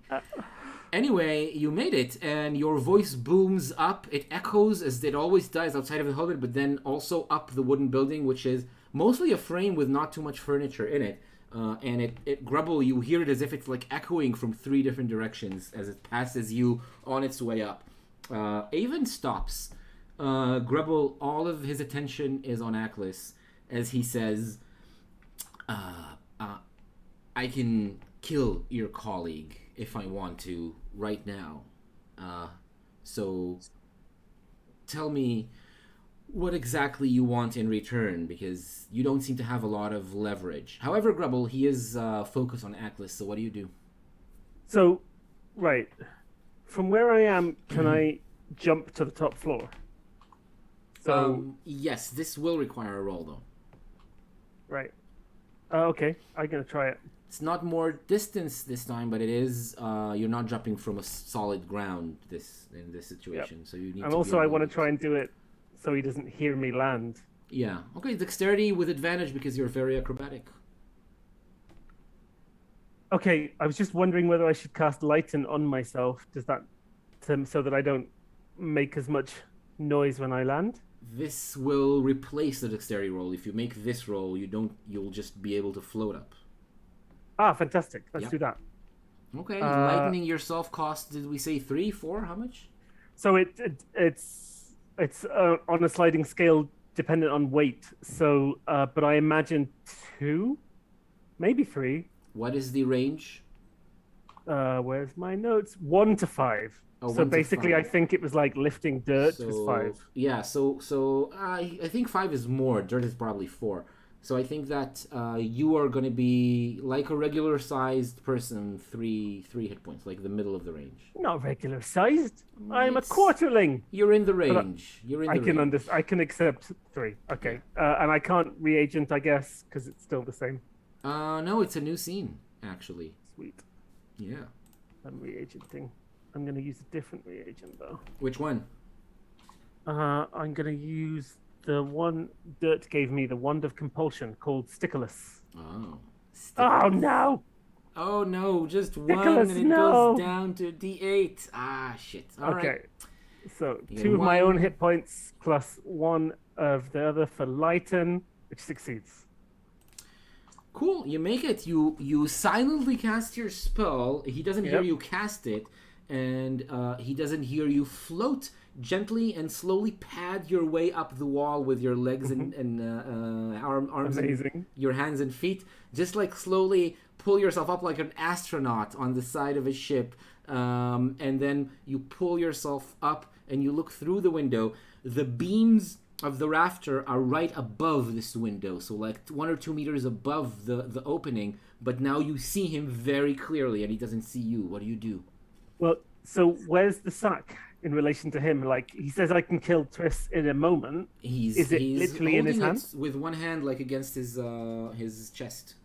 Anyway, you made it, and your voice booms up. It echoes as it always does outside of the helmet, but then also up the wooden building, which is mostly a frame with not too much furniture in it. And it Grebble, you hear it as if it's like echoing from 3 different directions as it passes you on its way up. Avon stops. Grebble, all of his attention is on Achlys as he says, I can kill your colleague if I want to right now. So tell me what exactly you want in return, because you don't seem to have a lot of leverage. However, Grebble, he is focused on Achlys, so what do you do? So, right. From where I am, can I jump to the top floor? So, yes, this will require a roll, though. right. Okay, I'm going to try it. It's not more distance this time, but it is, you're not jumping from a solid ground in this situation, so you need And to also, I want to try and do it so he doesn't hear me land. Yeah. Okay, dexterity with advantage because you're very acrobatic. Okay, I was just wondering whether I should cast Lighten on myself. Does that, so that I don't make as much noise when I land? This will replace the dexterity roll. If you make this roll, you'll just be able to float up. Ah, fantastic. Let's Yep. do that. Okay, lightning yourself cost, did we say 3, 4? How much? So it's on a sliding scale dependent on weight. So, but I imagine 2, maybe 3. What is the range? Where's my notes? 1 to 5. Oh, So 1 to basically, 5. I think it was like lifting dirt was 5. Yeah, I think 5 is more. Dirt is probably 4. So I think that you are going to be like a regular-sized person, 3 hit points, like the middle of the range. Not regular sized. I'm a It's- quarterling. You're in the range. You're in the range. I can accept 3. Okay, and I can't reagent, I guess, because it's still the same. No, it's a new scene, actually. Sweet. Yeah. I'm reagenting. I'm going to use a different reagent though. Which one? I'm going to use the one Dirt gave me, the Wand of Compulsion, called Stickless. Oh. Oh no! Oh no, just 1 Nicholas, and it no. goes down to D8. Ah, shit. All right. Okay. So You get 2 of my 1. own hit points plus 1 of the other for Lighten, which succeeds. Cool, you make it. You silently cast your spell. He doesn't hear Yep. you cast it, and he doesn't hear you float gently and slowly pad your way up the wall with your legs and arms Amazing. and your hands and feet. Just like slowly pull yourself up like an astronaut on the side of a ship, and then you pull yourself up and you look through the window. The beams of the rafter are right above this window, so like 1 or 2 meters above the opening, but now you see him very clearly and he doesn't see you. What do you do? Well, so where's the sack in relation to him? Like, he says I can kill Triss in a moment. Is it literally in his holding hand? it with one hand, like against his chest.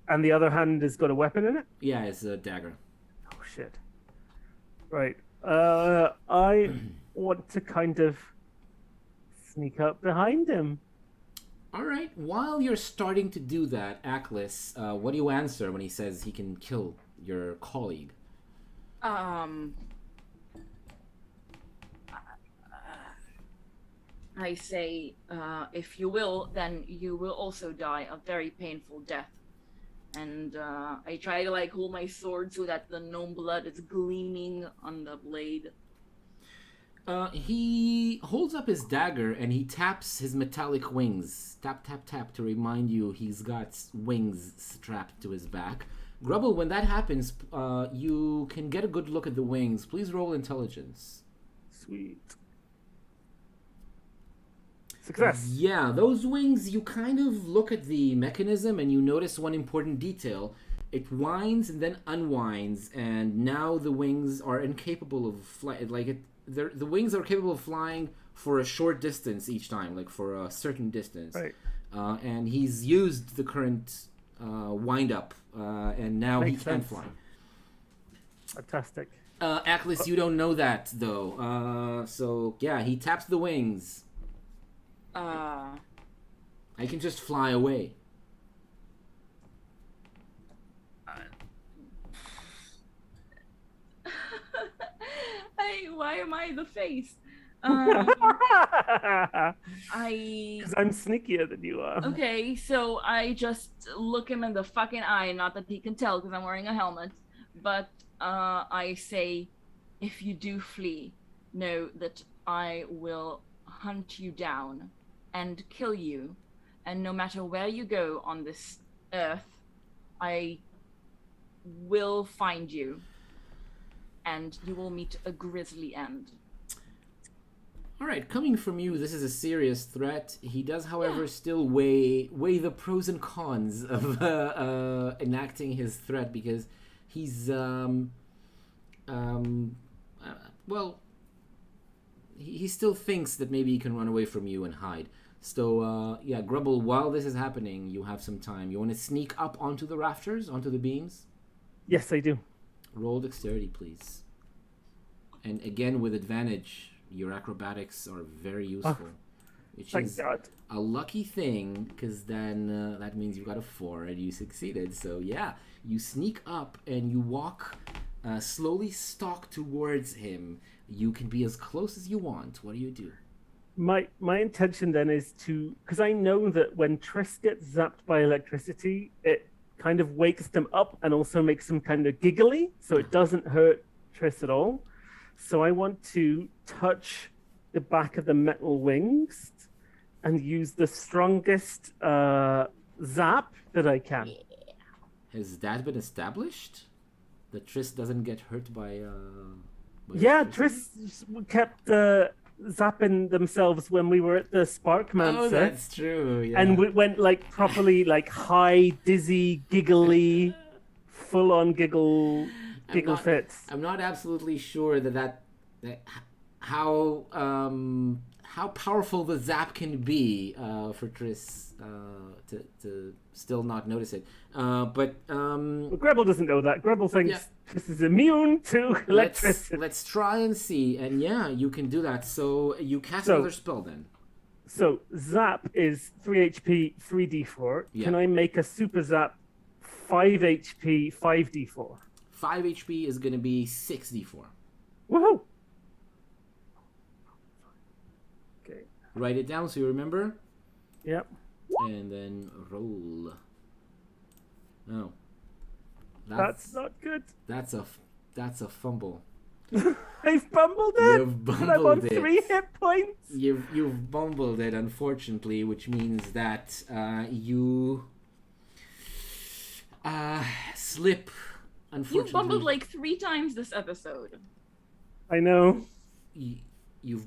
And the other hand has got a weapon in it? Yeah, it's a dagger. Oh, shit. Right. I want to kind of sneak up behind him. All right. While you're starting to do that, Achlys, what do you answer when he says he can kill your colleague? I say, if you will, then you will also die a very painful death. And I try to like hold my sword so that the gnome blood is gleaming on the blade. He holds up his dagger and he taps his metallic wings. Tap, tap, tap to remind you he's got wings strapped to his back. Grebble, when that happens, you can get a good look at the wings. Please roll intelligence. Sweet. Success. Yeah, those wings, you kind of look at the mechanism and you notice one important detail. It winds and then unwinds, and now the wings are incapable of flying. The wings are capable of flying for a short distance each time, like for a certain distance. Right. And he's used the current wind up, and now Makes he can sense. fly. Fantastic. Achlys, you don't know that though. So yeah, he taps the wings. I can just fly away. Why am I the face? Because I I'm sneakier than you are. okay, so I just look him in the fucking eye. Not that he can tell because I'm wearing a helmet, but I say, if you do flee, know that I will hunt you down and kill you, and no matter where you go on this earth, I will find you, and you will meet a grisly end. All right, coming from you, this is a serious threat. He does, however, still weigh the pros and cons of enacting his threat, because he's well, he still thinks that maybe he can run away from you and hide. So yeah, Grebble, while this is happening, you have some time. You want to sneak up onto the rafters, onto the beams? Yes, I do. Roll dexterity, please. And again, with advantage. Your acrobatics are very useful, which Thank is God. a lucky thing, because then that means you got a 4 and you succeeded. So yeah, you sneak up and you walk, slowly stalk towards him. You can be as close as you want. What do you do? My intention then is to, because I know that when Triss gets zapped by electricity, it kind of wakes them up and also makes them kind of giggly, so it doesn't hurt Triss at all. So I want to touch the back of the metal wings and use the strongest zap that I can. Has that been established? That Triss doesn't get hurt by Yeah, electricity? Triss kept zapping themselves when we were at the Sparkmancer. Oh, that's true. Yeah. And we went like properly like high, dizzy, giggly, full-on giggle fits. I'm not absolutely sure that how powerful the zap can be for Triss to still not notice it. But Well, Grebble doesn't know that. Grebble thinks this is immune to electricity. let's try and see. And yeah, you can do that. So you cast another spell then. So zap is 3 HP, 3d4. Yeah. Can I make a super zap 5 HP, 5d4? 5 HP is going to be 6d4. Woohoo! Okay. Write it down so you remember. Yep. And then roll. No. That's not good. That's a fumble. I fumbled it. You've And I'm on bumbled it. 3 hit points. You've bumbled it, unfortunately, which means that you slip. Unfortunately, You bumbled like 3 times this episode. I know. You've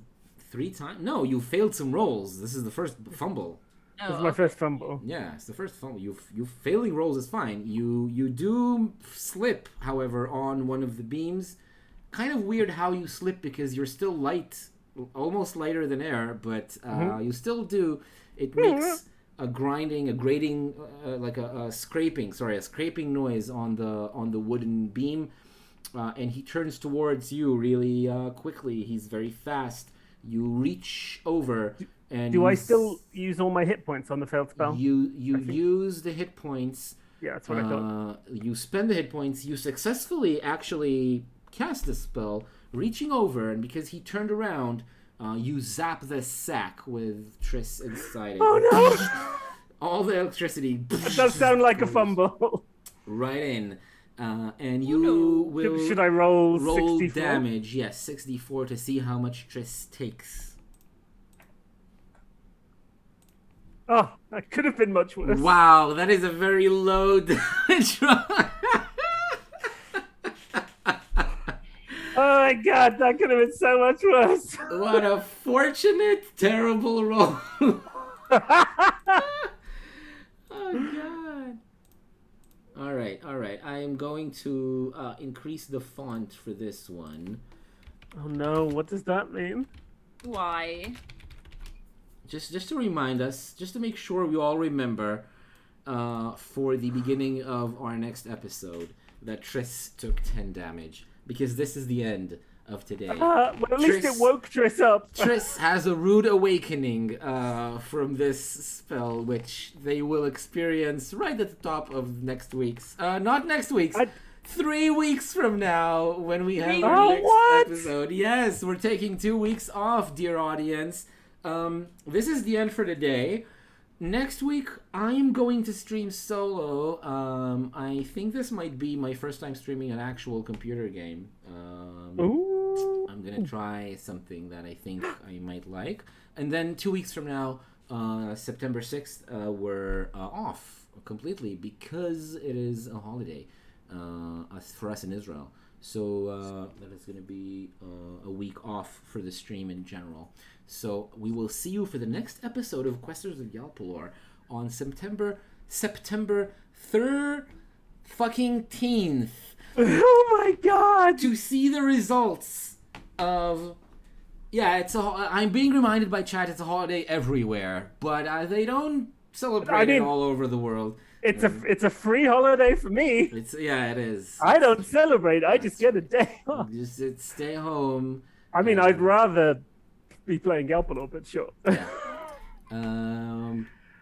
3 times. No, you failed some rolls. This is the first fumble. This is my first fumble. Yeah, it's the first fumble. You failing rolls is fine. You do slip, however, on one of the beams. Kind of weird how you slip because you're still light, almost lighter than air, but you still do. It makes a grating, like a scraping noise on the wooden beam, and he turns towards you really quickly. He's very fast. You reach over. And Do I still use all my hit points on the failed spell? You use the hit points. Yeah, that's what I thought. You spend the hit points. You successfully actually cast the spell, reaching over, and because he turned around, you zap the sack with Triss inside it. Oh no! All the electricity. That does sound like a fumble. right in. And you no. will Should I roll roll 64? damage. Yes, 64 to see how much Triss takes. Oh, that could have been much worse. Wow, that is a very low damage roll. Oh my god, that could have been so much worse. What a fortunate, terrible roll. Oh god. All right. I am going to increase the font for this one. Oh no, what does that mean? Why? Just to remind us, just to make sure we all remember, for the beginning of our next episode, that Triss took 10 damage. Because this is the end of today. Well, at least it woke Triss up. Triss has a rude awakening from this spell, which they will experience right at the top of next week's. Not next week's. 3 weeks from now, when we have our next episode. Yes, we're taking 2 weeks off, dear audience. This is the end for today. Next week, I'm going to stream solo. I think this might be my first time streaming an actual computer game. Ooh. I'm going to try something that I think I might like. And then 2 weeks from now, September 6th, we're off completely because it is a holiday for us in Israel. So that is going to be a week off for the stream in general. So we will see you for the next episode of Questers of Yalpelor on September 3rd fucking 10th. Oh my god! To see the results of... Yeah, I'm being reminded by chat it's a holiday everywhere, but they don't celebrate it all over the world. It's a free holiday for me. It is. I don't celebrate. I just get a day off. Just stay home. I mean, I'd rather be playing Yalpelor, but sure. Yeah.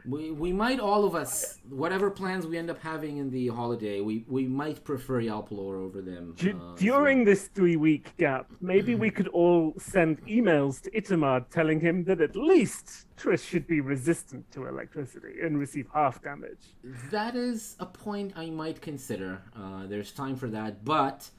We might, all of us, whatever plans we end up having in the holiday, we might prefer Yalpelor over them. During this 3-week gap, maybe we could all send emails to Itamar telling him that at least Triss should be resistant to electricity and receive half damage. That is a point I might consider. There's time for that, but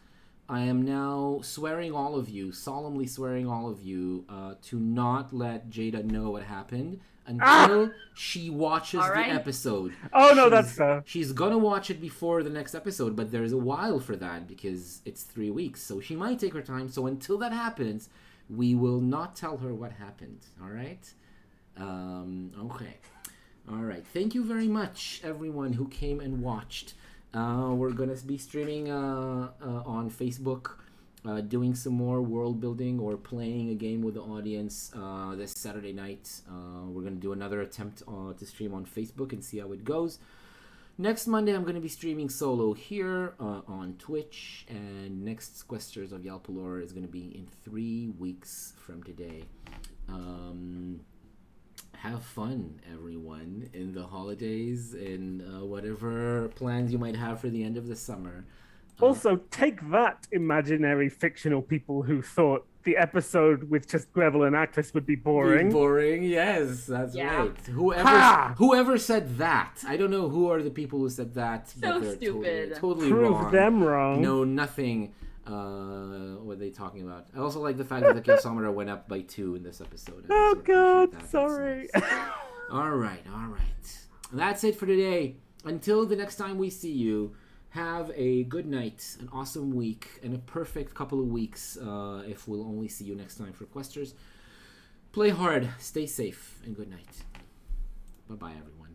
I am now solemnly swearing all of you, to not let Jada know what happened until she watches the episode. Oh, no, that's fair. She's gonna watch it before the next episode, but there's a while for that because it's 3 weeks, so she might take her time. So until that happens, we will not tell her what happened, all right? Okay. All right. Thank you very much, everyone who came and watched. We're gonna be streaming on Facebook, doing some more world building or playing a game with the audience this Saturday night. We're gonna do another attempt to stream on Facebook and see how it goes. Next Monday, I'm gonna be streaming solo here on Twitch, and next Questers of Yalpelor is gonna be in 3 weeks from today. Have fun, everyone, in the holidays and whatever plans you might have for the end of the summer. Also, take that, imaginary fictional people who thought the episode with just Grebble and Achlys would be boring. Boring, yes, that's Yeah. right. Whoever said that, I don't know who are the people who said that. So but they're stupid. Totally Prove wrong. them wrong. Know nothing. What are they talking about? I also like the fact that the kilometer went up by 2 in this episode. Oh, I God, appreciate that. sorry. That's nice. All right. That's it for today. Until the next time we see you, have a good night, an awesome week, and a perfect couple of weeks if we'll only see you next time for Questers. Play hard, stay safe, and good night. Bye-bye, everyone.